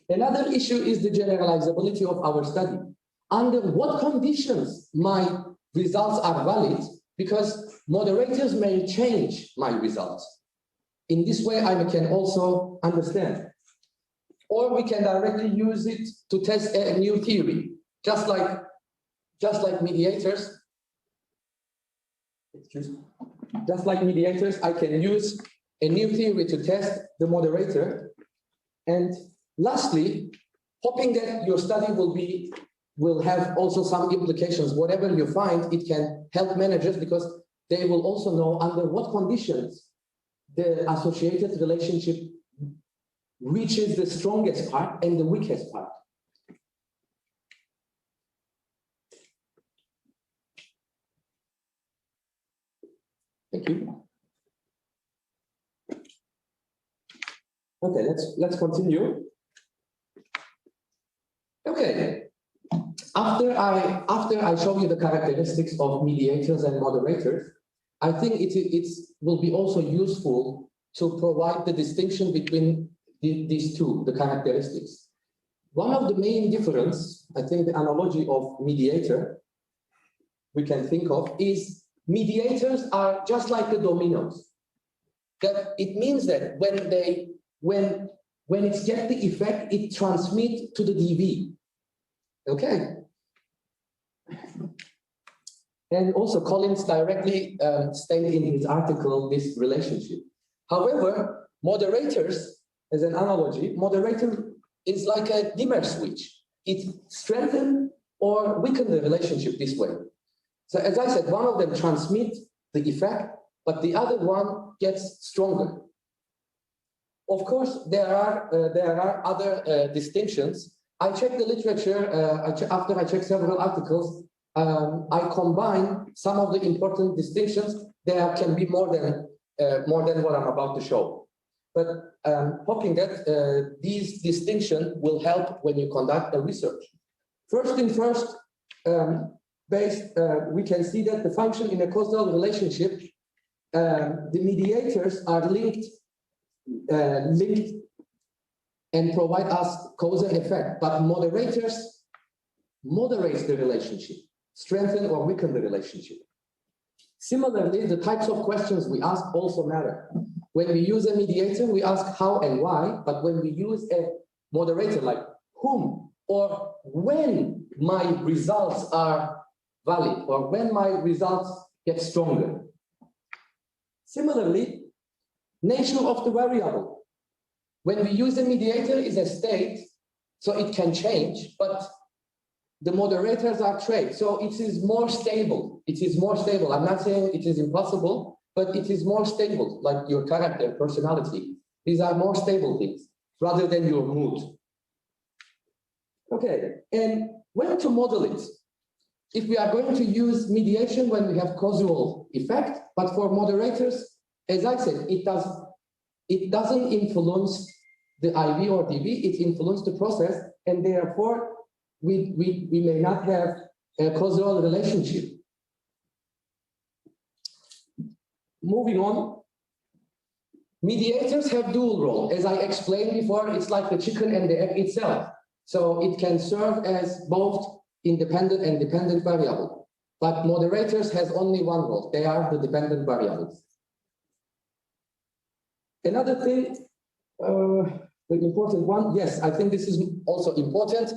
Another issue is the generalizability of our study. Under what conditions my results are valid, because moderators may change my results. In this way, I can also understand. Or we can directly use it to test a new theory, just like mediators. Just like mediators, I can use a new theory to test the moderator. And lastly, hoping that your study will have also some implications. Whatever you find, it can help managers, because they will also know under what conditions the associated relationship reaches the strongest part and the weakest part. Thank you. Okay, let's continue. Okay. After I show you the characteristics of mediators and moderators, I think it will be also useful to provide the distinction between these two, the characteristics. One of the main difference, I think the analogy of mediator we can think of, is mediators are just like the dominoes. That it means that when it gets the effect, it transmits to the DV. Okay. And also Collins directly stated in his article this relationship. However, moderators, as an analogy, moderator is like a dimmer switch. It strengthens or weakens the relationship this way. So as I said, one of them transmits the effect, but the other one gets stronger. Of course, there are other distinctions. I checked the literature, after I checked several articles, I combine some of the important distinctions. There can be more than what I'm about to show. But hoping that these distinctions will help when you conduct a research. First, we can see that the function in a causal relationship, the mediators are linked and provide us causal effect, but moderators moderate the relationship, strengthen or weaken the relationship. Similarly, the types of questions we ask also matter. When we use a mediator, we ask how and why, but when we use a moderator like whom or when my results are valid or when my results get stronger. Similarly, nature of the variable. When we use a mediator is a state, so it can change, but the moderators are traits, so it is more stable. It is more stable. I'm not saying it is impossible, but it is more stable, like your character, personality. These are more stable things rather than your mood. Okay, and when to model it? If we are going to use mediation when we have causal effect, but for moderators, as I said, it doesn't influence the IV or DV, it influences the process. and therefore we may not have a causal relationship. Moving on, mediators have dual role. As I explained before, it's like the chicken and the egg itself. So it can serve as both independent and dependent variable. But moderators has only one role. They are the dependent variables. Another thing, the important one, yes, I think this is also important.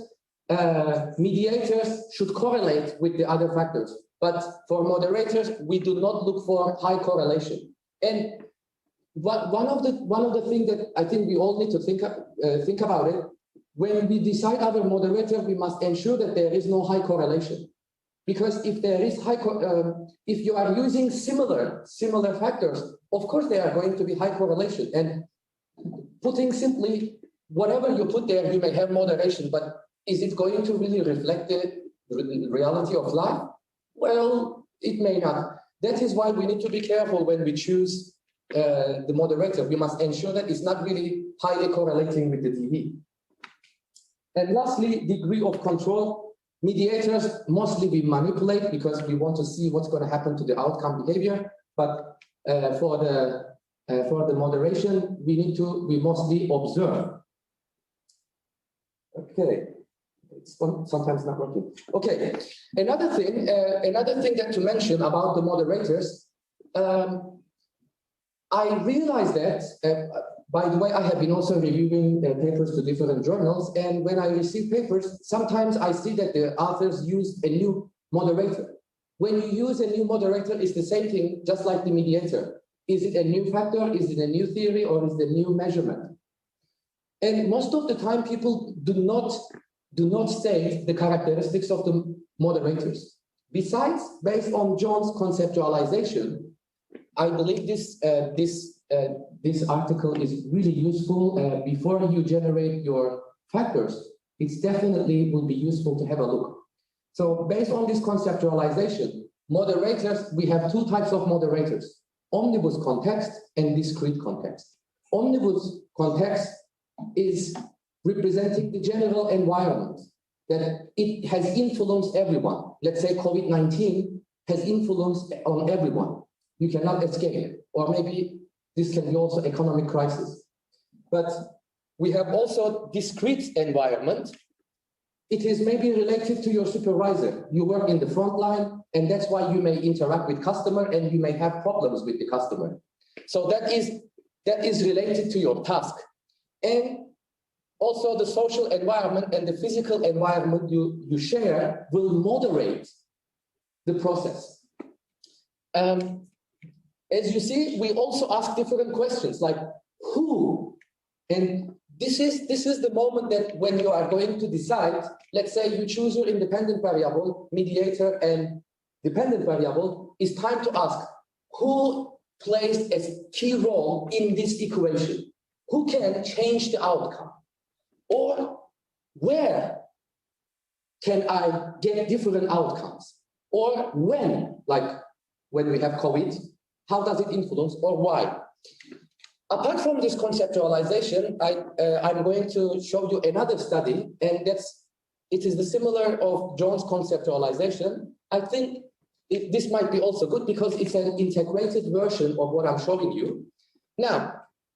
Mediators should correlate with the other factors. But for moderators, we do not look for high correlation. And one of the things that I think we all need to think about it, when we decide our moderator, we must ensure that there is no high correlation. Because if there is if you are using similar factors, of course there are going to be high correlation. And putting simply, whatever you put there, you may have moderation, but is it going to really reflect the reality of life? Well, it may not. That is why we need to be careful when we choose the moderator. We must ensure that it's not really highly correlating with the DV. And lastly, degree of control. Mediators, mostly we manipulate because we want to see what's going to happen to the outcome behavior. But for the moderation, we mostly observe. Okay, it's sometimes not working. Okay, another thing that to mention about the moderators, I realized that. By the way, I have been also reviewing papers to different journals, and when I receive papers, sometimes I see that the authors use a new moderator. When you use a new moderator, it's the same thing, just like the mediator. Is it a new factor? Is it a new theory? Or is it a new measurement? And most of the time, people do not state the characteristics of the moderators. Besides, based on John's conceptualization, I believe this article is really useful. Before you generate your factors, it definitely will be useful to have a look. So based on this conceptualization, moderators, we have two types of moderators, omnibus context and discrete context. Omnibus context is representing the general environment, that it has influenced everyone. Let's say COVID-19 has influence on everyone. You cannot escape, or maybe this can be also economic crisis. But we have also discrete environment. It is maybe related to your supervisor. You work in the front line, and that's why you may interact with customer and you may have problems with the customer. So that is related to your task. And also the social environment and the physical environment you share will moderate the process. As you see, we also ask different questions like who, and this is the moment that when you are going to decide, let's say you choose your independent variable, mediator, and dependent variable, it's time to ask who plays a key role in this equation, who can change the outcome, or where can I get different outcomes, or when, like when we have COVID, how does it influence or why? Apart from this conceptualization, I'm going to show you another study, and it is the similar of John's conceptualization. I think this might be also good because it's an integrated version of what I'm showing you. Now,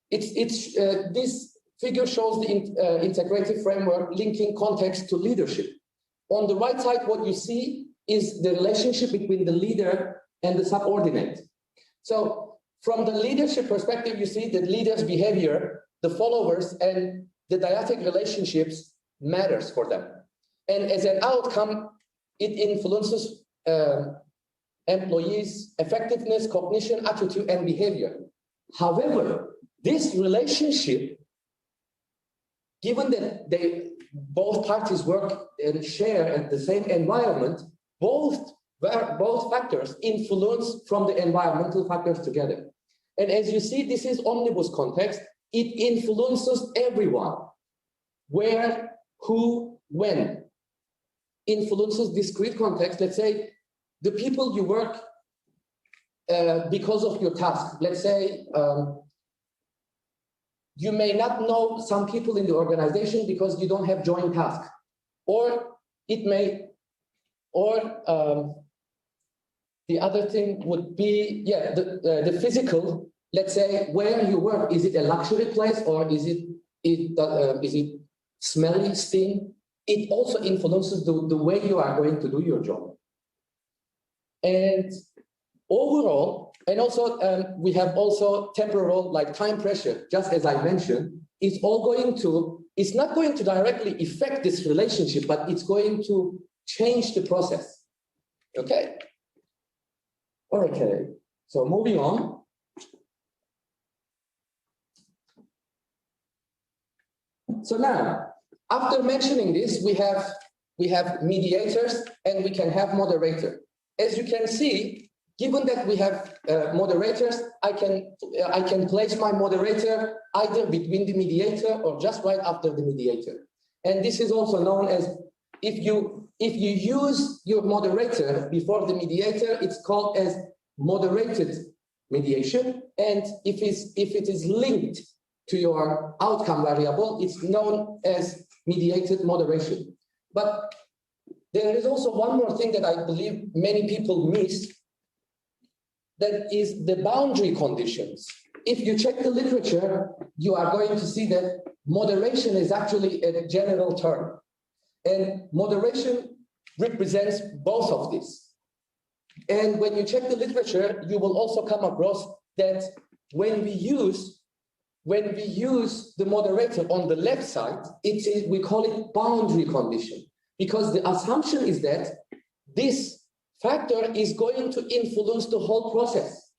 this figure shows the integrated framework linking context to leadership. On the right side, what you see is the relationship between the leader and the subordinate. So from the leadership perspective, you see the leader's behavior, the followers, and the dyadic relationships matters for them. And as an outcome, it influences employees' effectiveness, cognition, attitude, and behavior. However, this relationship, given that both parties work and share at the same environment, both factors influence from the environmental factors together. And as you see, this is omnibus context. It influences everyone. Where, who, when. Influences discrete context. Let's say the people you work because of your task. Let's say you may not know some people in the organization because you don't have joint task, or it may, or the other thing would be, yeah, the physical. Let's say where you work, is it a luxury place or is it smelly, sting? It also influences the way you are going to do your job. And overall, and also we have also temporal, like time pressure, just as I mentioned, it's not going to directly affect this relationship, but it's going to change the process. Okay? Okay, so moving on. So now, after mentioning this, we have mediators and we can have moderator. As you can see, given that we have moderators, I can place my moderator either between the mediator or just right after the mediator. And this is also known as, if you use your moderator before the mediator, it's called as moderated mediation. And if it is linked to your outcome variable, it's known as mediated moderation. But there is also one more thing that I believe many people miss, that is the boundary conditions. If you check the literature, you are going to see that moderation is actually a general term. And moderation represents both of these. And when you check the literature, you will also come across that when we use the moderator on the left side, we call it boundary condition, because the assumption is that this factor is going to influence the whole process.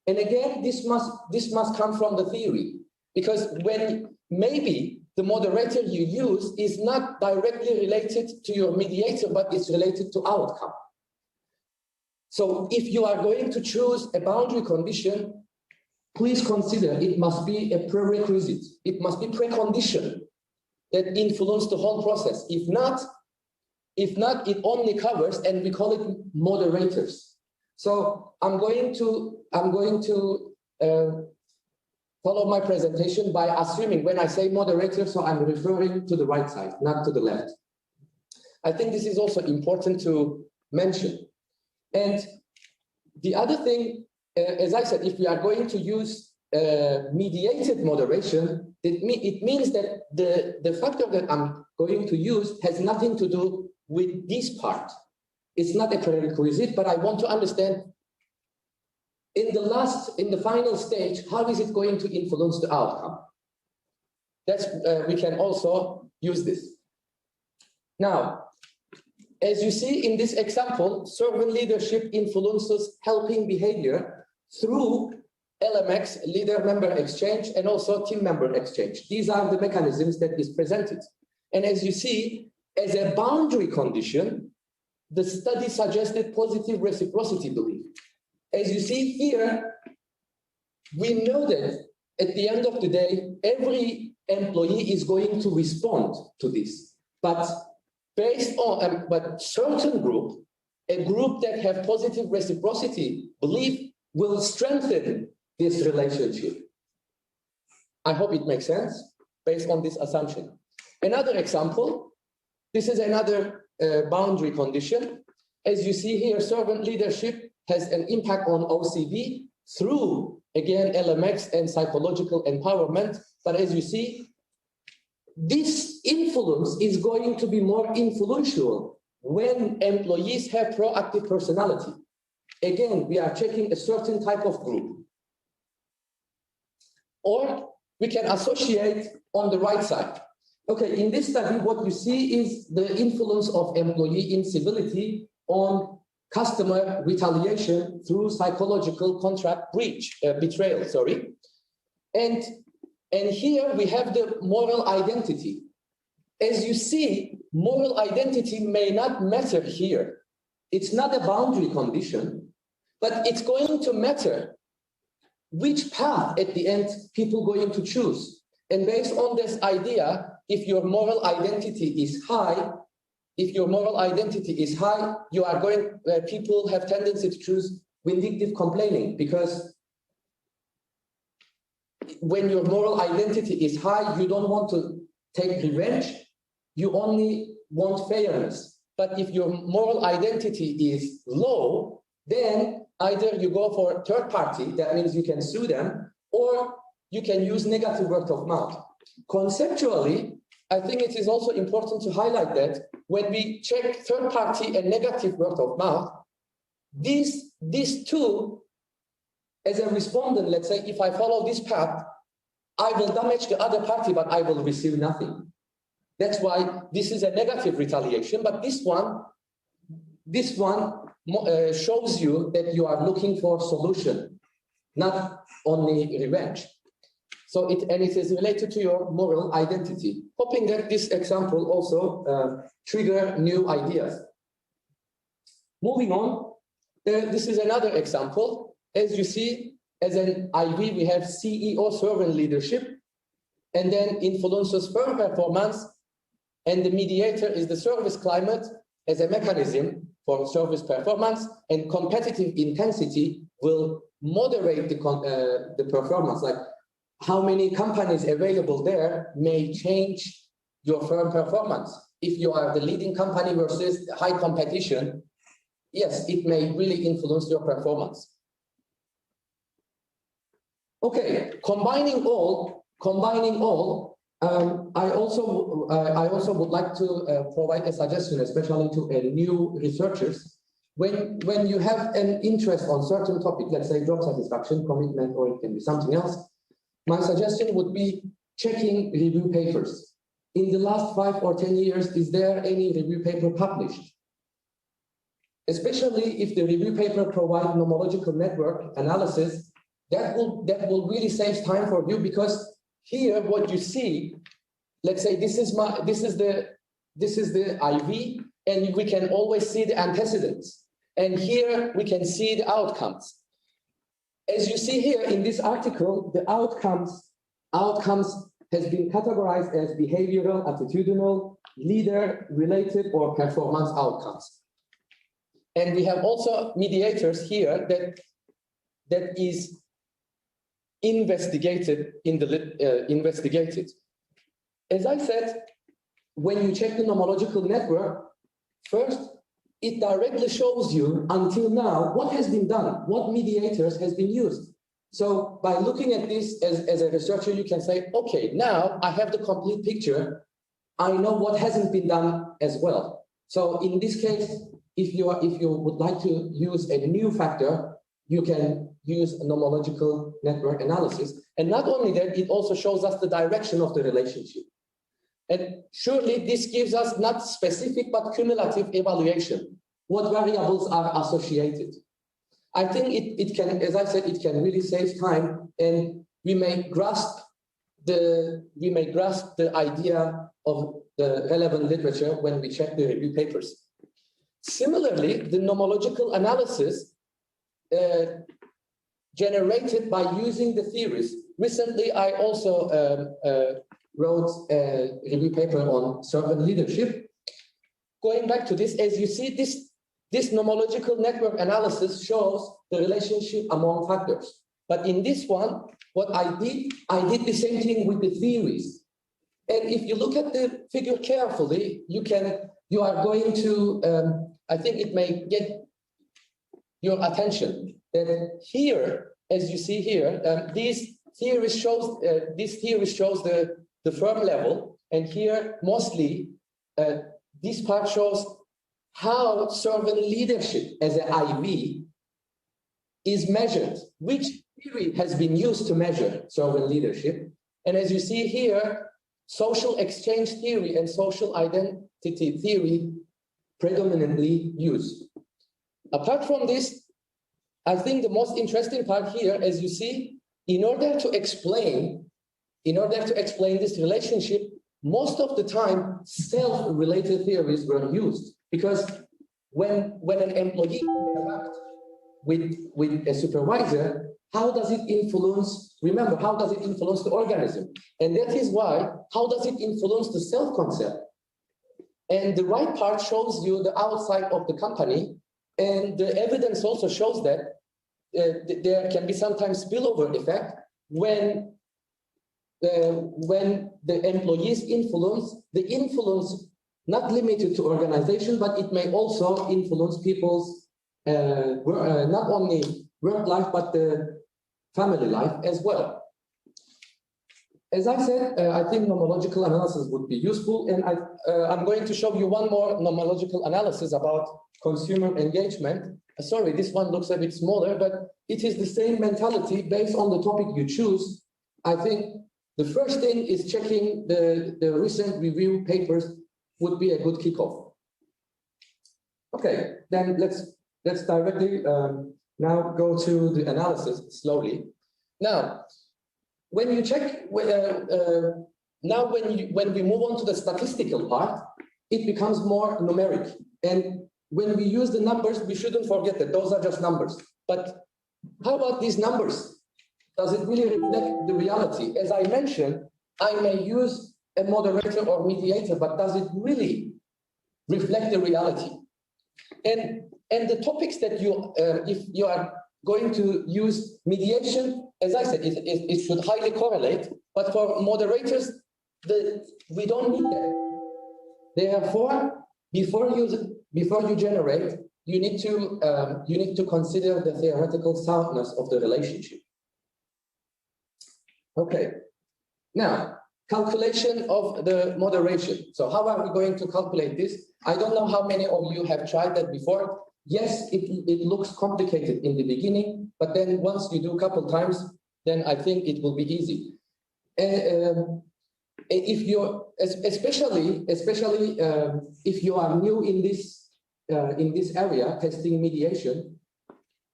And again, this must come from the theory, because when maybe the moderator you use is not directly related to your mediator, but it's related to outcome. So if you are going to choose a boundary condition, please consider it must be a prerequisite. It must be precondition that influence the whole process. If not, it only covers, and we call it moderators. So I'm going to follow my presentation by assuming when I say moderator, so I'm referring to the right side, not to the left. I think this is also important to mention. And the other thing, as I said, if we are going to use mediated moderation, it means that the factor that I'm going to use has nothing to do with this part. It's not a prerequisite, but I want to understand in the final stage, how is it going to influence the outcome? That's we can also use this. Now, as you see in this example, servant leadership influences helping behavior through LMX, leader-member exchange, and also team-member exchange. These are the mechanisms that is presented. And as you see, as a boundary condition, the study suggested positive reciprocity belief. As you see here, we know that at the end of the day, every employee is going to respond to this. But based on, but certain group, a group that have positive reciprocity belief will strengthen this relationship. I hope it makes sense based on this assumption. Another example, this is another boundary condition. As you see here, servant leadership has an impact on OCV through, again, LMX and psychological empowerment. But as you see, this influence is going to be more influential when employees have proactive personality. Again, we are checking a certain type of group. Or we can associate on the right side. Okay, in this study, what you see is the influence of employee incivility on customer retaliation through psychological contract betrayal, sorry. And here we have the moral identity. As you see, moral identity may not matter here. It's not a boundary condition, but it's going to matter which path at the end people going to choose. And based on this idea, if your moral identity is high, you are going, people have tendency to choose vindictive complaining, because when your moral identity is high, you don't want to take revenge, you only want fairness. But if your moral identity is low, then either you go for third party, that means you can sue them, or you can use negative word of mouth. Conceptually, I think it is also important to highlight that when we check third party and negative word of mouth, these two, as a respondent, let's say, if I follow this path, I will damage the other party, but I will receive nothing. That's why this is a negative retaliation, but this one shows you that you are looking for solution, not only revenge. So it is related to your moral identity. Hoping that this example also trigger new ideas. Moving on, this is another example. As you see, as an IV, we have CEO servant leadership, and then influences firm performance, and the mediator is the service climate as a mechanism for service performance, and competitive intensity will moderate the performance. Like how many companies available there may change your firm performance. If you are the leading company versus high competition, yes, it may really influence your performance. Okay, combining all, I also would like to provide a suggestion, especially to new researchers. When you have an interest on certain topic, let's say job satisfaction, commitment, or it can be something else, my suggestion would be checking review papers. In the last 5 or 10 years, is there any review paper published? Especially if the review paper provides nomological network analysis, that will really save time for you, because here what you see, let's say this is the IV, and we can always see the antecedents, and here we can see the outcomes. As you see here in this article, the outcomes has been categorized as behavioral, attitudinal, leader related, or performance outcomes. And we have also mediators here that is investigated in the investigated. As I said, when you check the nomological network, first it directly shows you until now what has been done, what mediators has been used. So by looking at this as a researcher, you can say, okay, now I have the complete picture. I know what hasn't been done as well. So in this case, if you would like to use a new factor, you can use nomological network analysis. And not only that, it also shows us the direction of the relationship. And surely this gives us not specific, but cumulative evaluation. What variables are associated? I think it can, as I said, it can really save time, and we may grasp the idea of the relevant literature when we check the review papers. Similarly, the nomological analysis generated by using the theories. Recently, I also wrote a review paper on servant leadership. Going back to this, as you see, this nomological network analysis shows the relationship among factors. But in this one, what I did the same thing with the theories. And if you look at the figure carefully, you are going to, I think it may get your attention that here, as you see here, this theory shows the firm level, and here mostly this part shows how servant leadership as an IV is measured, which theory has been used to measure servant leadership. And as you see here, social exchange theory and social identity theory predominantly used. Apart from this, I think the most interesting part here, as you see, in order to explain this relationship, most of the time, self-related theories were used, because when an employee interacts with a supervisor, how does it influence, remember, how does it influence the organism? And that is why, how does it influence the self-concept? And the right part shows you the outside of the company, and the evidence also shows that there can be sometimes spillover effect when when the employees influence, the influence not limited to organization, but it may also influence people's not only work life, but the family life as well. As I said, I think nomological analysis would be useful, and I'm going to show you one more nomological analysis about consumer engagement. Sorry, this one looks a bit smaller, but it is the same mentality based on the topic you choose. I think the first thing is checking the recent review papers would be a good kickoff. Okay, then let's directly now go to the analysis slowly. Now, when you check, now when we move on to the statistical part, it becomes more numeric. And when we use the numbers, we shouldn't forget that those are just numbers. But how about these numbers? Does it really reflect the reality? As I mentioned, I may use a moderator or mediator, but does it really reflect the reality? And the topics that you, if you are going to use mediation, as I said, it should highly correlate, but for moderators, we don't need that. Therefore, before you generate, you need to consider the theoretical soundness of the relationship. Okay, now calculation of the moderation. So how are we going to calculate this? I don't know how many of you have tried that before. Yes, it looks complicated in the beginning, but then once you do a couple times, then I think it will be easy. If you're, especially if you are new in this area, testing mediation,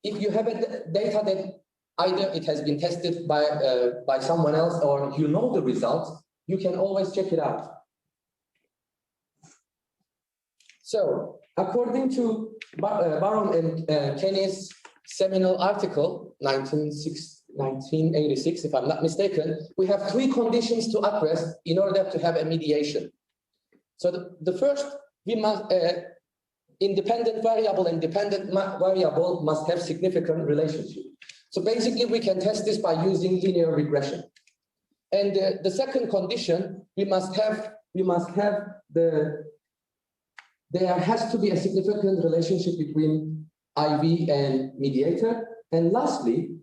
if you have a data that either it has been tested by someone else or you know the results, you can always check it out. So, according to Baron and Kenny's seminal article, 1986, if I'm not mistaken, we have 3 conditions to address in order to have a mediation. So the first, we must, independent variable and dependent variable must have significant relationship. So basically, we can test this by using linear regression. And the second condition, there has to be a significant relationship between IV and mediator. And lastly,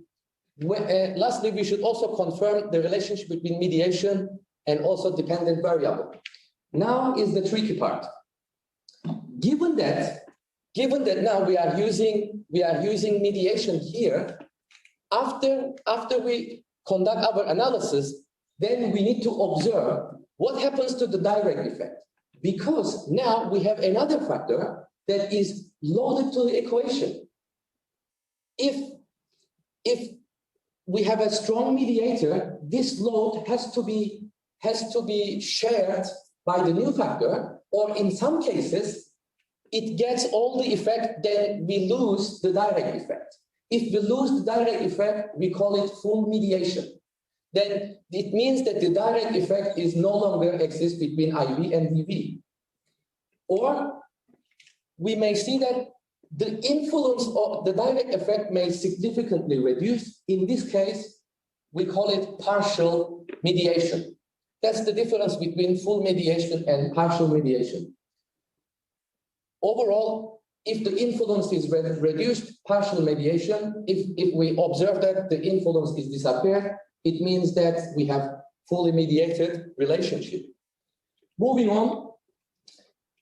we should also confirm the relationship between mediation and also dependent variable. Now is the tricky part. Given that now we are using mediation here, after we conduct our analysis, then we need to observe what happens to the direct effect. Because now we have another factor that is loaded to the equation. If we have a strong mediator, this load has to be shared by the new factor, or in some cases, it gets all the effect, then we lose the direct effect. If we lose the direct effect, we call it full mediation. Then it means that the direct effect is no longer exists between IV and DV. Or we may see that the influence of the direct effect may significantly reduce. In this case, we call it partial mediation. That's the difference between full mediation and partial mediation. Overall, if the influence is reduced, partial mediation, if we observe that the influence is disappeared, it means that we have fully mediated relationship. Moving on,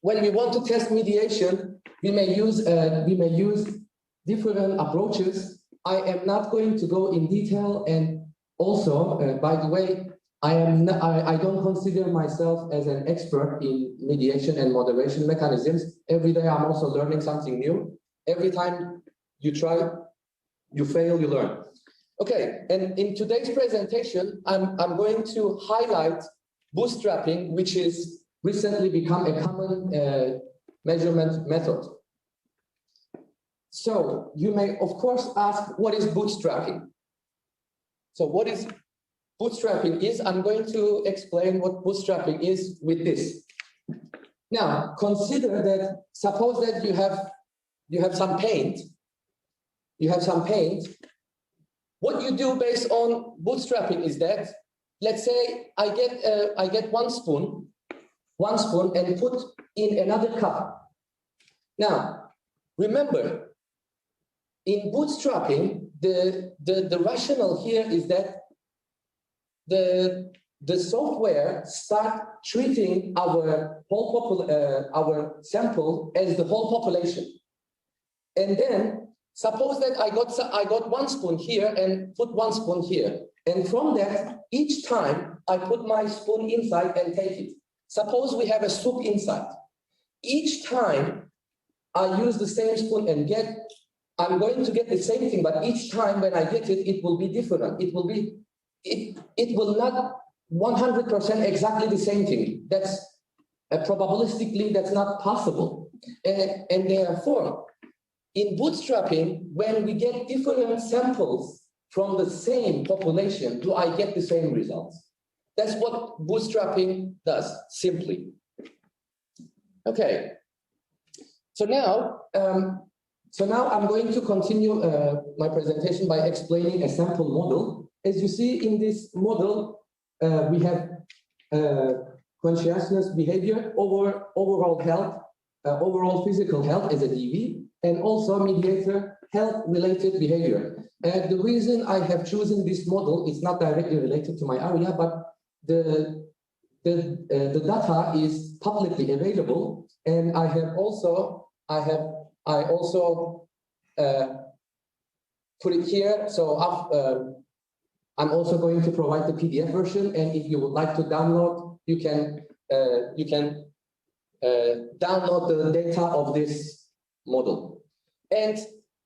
when we want to test mediation, we may use different approaches. I am not going to go in detail, and also, by the way, I don't consider myself as an expert in mediation and moderation mechanisms. Every day I'm also learning something new. Every time you try, you fail, you learn. Okay, and in today's presentation, I'm going to highlight bootstrapping, which is recently become a common measurement method. So you may, of course, ask, what is bootstrapping? So what is bootstrapping is, I'm going to explain what bootstrapping is with this. Now, consider that, suppose that you have some paint. You have some paint. What you do based on bootstrapping is that let's say I get one spoon and put in another cup. Now, remember, in bootstrapping, the rationale here is that the software start treating our our sample as the whole population. And then suppose that I got one spoon here and put one spoon here. And from that, each time I put my spoon inside and take it. Suppose we have a soup inside. Each time I use the same spoon and I'm going to get the same thing, but each time when I get it, it will be different. It will not 100% exactly the same thing. That's probabilistically, that's not possible. And therefore, in bootstrapping, when we get different samples from the same population, do I get the same results? That's what bootstrapping does, simply. Okay. So now I'm going to continue my presentation by explaining a sample model. As you see in this model, we have consciousness behavior, overall health, overall physical health as a DV, and also mediator health-related behavior. The reason I have chosen this model is not directly related to my area, but the data is publicly available, and I also put it here. So I'm also going to provide the PDF version, and if you would like to download, you can download the data of this model. And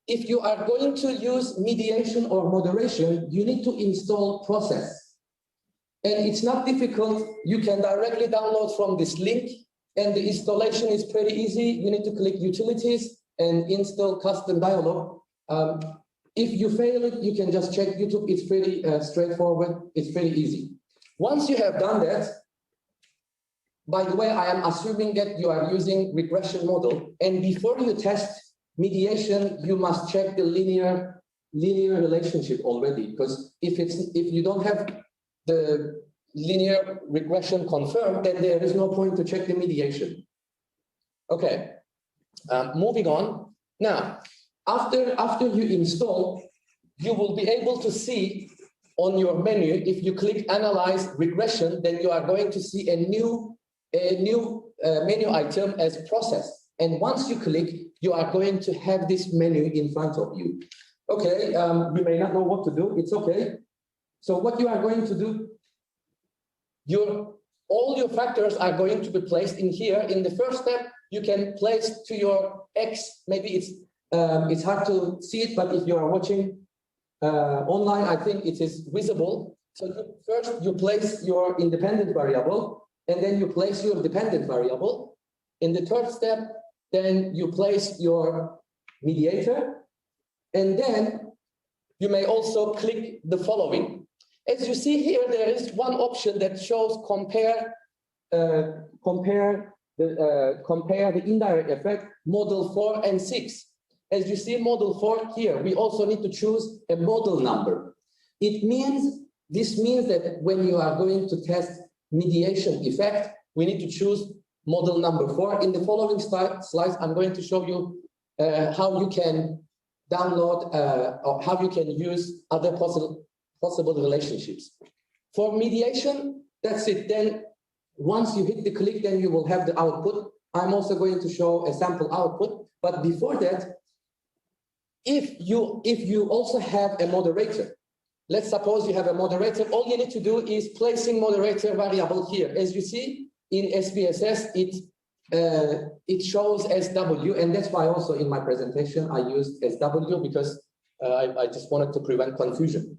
if you are going to use mediation or moderation, you need to install process. And it's not difficult. You can directly download from this link, and the installation is pretty easy. You need to click Utilities and install custom dialog. If you fail it, you can just check YouTube. It's pretty straightforward. It's pretty easy. Once you have done that, by the way, I am assuming that you are using regression model. And before you test mediation, you must check the linear relationship already. Because if you don't have the linear regression confirmed, then there is no point to check the mediation. Okay, moving on. Now, after you install, you will be able to see on your menu, if you click Analyze Regression, then you are going to see a new menu item as Process. And once you click, you are going to have this menu in front of you. Okay, you may not know what to do. It's okay. So what you are going to do, all your factors are going to be placed in here. In the first step, you can place to your X. Maybe it's hard to see it, but if you are watching online, I think it is visible. So first you place your independent variable, and then you place your dependent variable. In the third step, then you place your mediator, and then you may also click the following. As you see here, there is one option that shows compare the indirect effect, model 4 and 6. As you see model 4 here, we also need to choose a model number. This means that when you are going to test mediation effect, we need to choose model number 4. In the following slides, I'm going to show you how you can download or how you can use other possible relationships. For mediation, that's it. Then once you hit the click, then you will have the output. I'm also going to show a sample output. But before that, if you also have a moderator, let's suppose you have a moderator, all you need to do is placing moderator variable here. As you see in SPSS, it shows SW, and that's why also in my presentation I used SW, because I just wanted to prevent confusion.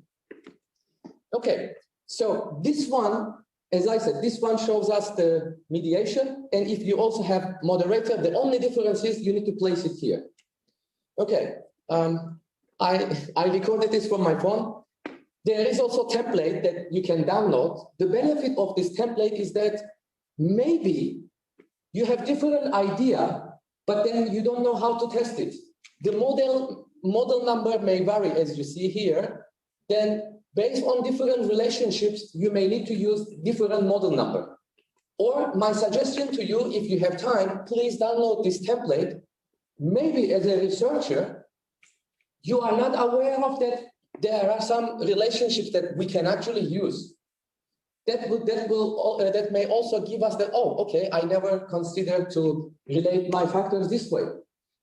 Okay, so this one, as I said, this one shows us the mediation, and if you also have moderator, the only difference is you need to place it here. Okay, I recorded this from my phone. There is also a template that you can download. The benefit of this template is that maybe you have different idea, but then you don't know how to test it. The model number may vary, as you see here. Then based on different relationships, you may need to use different model number. Or my suggestion to you, if you have time, please download this template. Maybe as a researcher, you are not aware of that there are some relationships that we can actually use. That may also give us that, oh, okay, I never considered to relate my factors this way.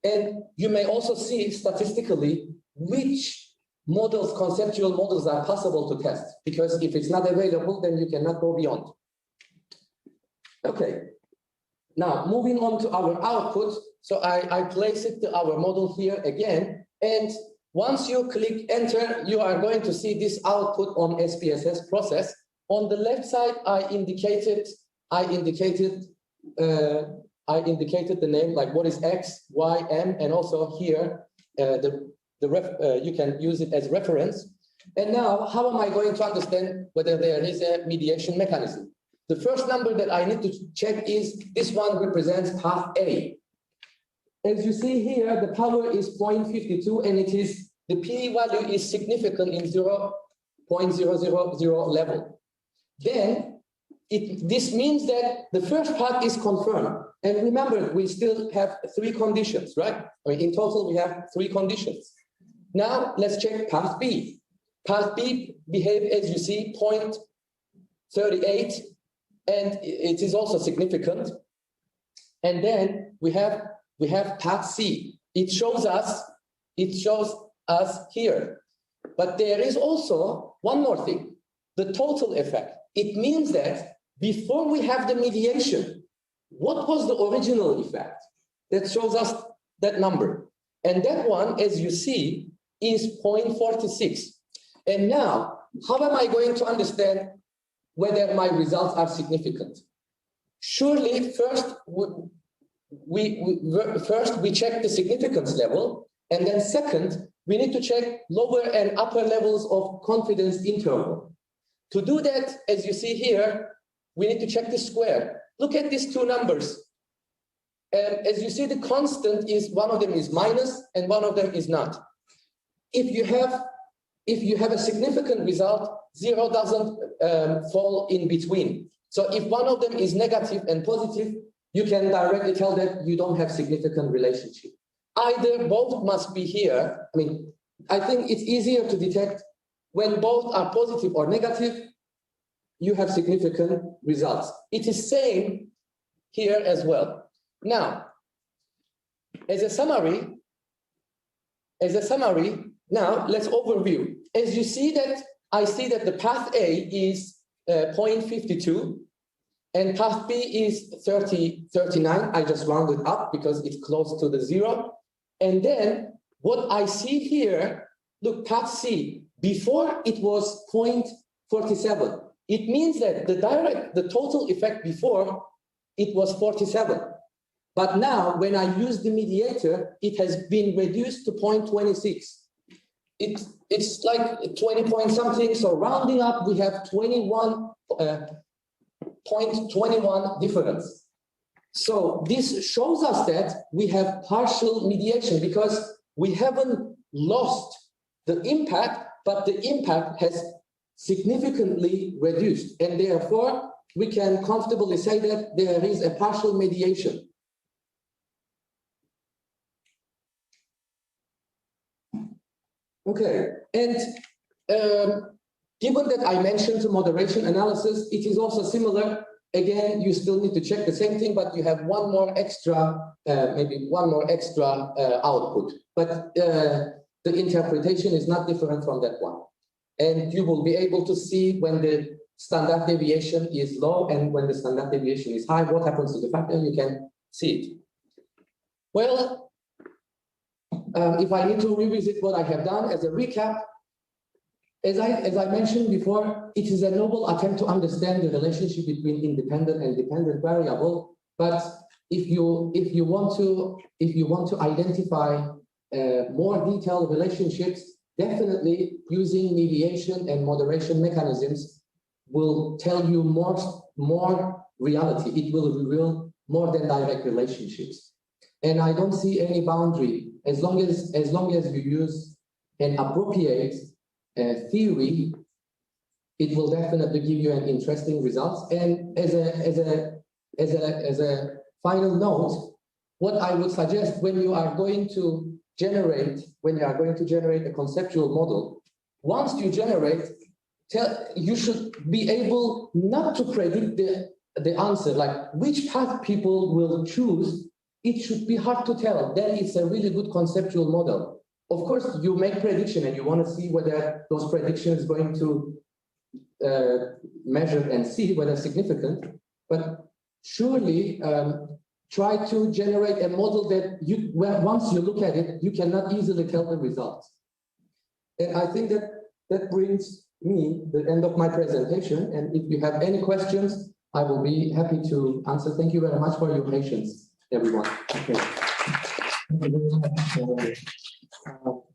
And you may also see statistically which models, conceptual models are possible to test, because if it's not available, then you cannot go beyond. Okay, now moving on to our output. So I place it to our model here again, and once you click enter, you are going to see this output on SPSS process. On the left side, I indicated the name, like what is X, Y, M, and also here you can use it as reference. And now, how am I going to understand whether there is a mediation mechanism? The first number that I need to check is this one represents path A. As you see here, the power is 0.52, and it is the P value is significant in 0.000 level. Then this means that the first part is confirmed. And remember, we still have 3 conditions, right? I mean, in total, we have 3 conditions. Now, let's check path B. Path B behaves, as you see, 0.38, and it is also significant. And then we have path C. It shows us here. But there is also one more thing, the total effect. It means that before we have the mediation, what was the original effect? That shows us that number. And that one, as you see, is 0.46. And now, how am I going to understand whether my results are significant? Surely, first we check the significance level, and then second, we need to check lower and upper levels of confidence interval. To do that, as you see here, we need to check the square. Look at these 2 numbers. And as you see, the constant is, one of them is minus and one of them is not. If you have a significant result, 0 doesn't fall in between. So if one of them is negative and positive, you can directly tell that you don't have significant relationship. Either both must be here. I mean, I think it's easier to detect when both are positive or negative, you have significant results. It is same here as well. Now, as a summary, now let's overview. As you see that, I see that the path A is 0.52 and path B is 39. I just rounded up because it's close to the 0. And then what I see here, look, path C, before it was 0.47. It means that the total effect before it was 47. But now when I use the mediator, it has been reduced to 0.26. It's like 20 point something. So rounding up, we have 0.21 difference. So this shows us that we have partial mediation because we haven't lost the impact, but the impact has significantly reduced. And therefore, we can comfortably say that there is a partial mediation. Okay, and given that I mentioned moderation analysis, it is also similar. Again, you still need to check the same thing, but you have one more extra, output. But the interpretation is not different from that one. And you will be able to see when the standard deviation is low and when the standard deviation is high, what happens to the factor, you can see it. Well, if I need to revisit what I have done as a recap, as I mentioned before, it is a noble attempt to understand the relationship between independent and dependent variable. But if you want to identify more detailed relationships, definitely using mediation and moderation mechanisms will tell you more reality. It will reveal more than direct relationships. And I don't see any boundary as long as you use an appropriate theory it will definitely give you an interesting results. And as a final note, what I would suggest when you are going to generate a conceptual model, once you generate, you should be able not to predict the answer, like which path people will choose. It should be hard to tell. Then it's a really good conceptual model. Of course, you make prediction and you want to see whether those predictions going to measure and see whether significant, but surely try to generate a model that once you look at it, you cannot easily tell the results. And I think that brings me the end of my presentation. And if you have any questions, I will be happy to answer. Thank you very much for your patience, everyone. Okay. Thank you very much.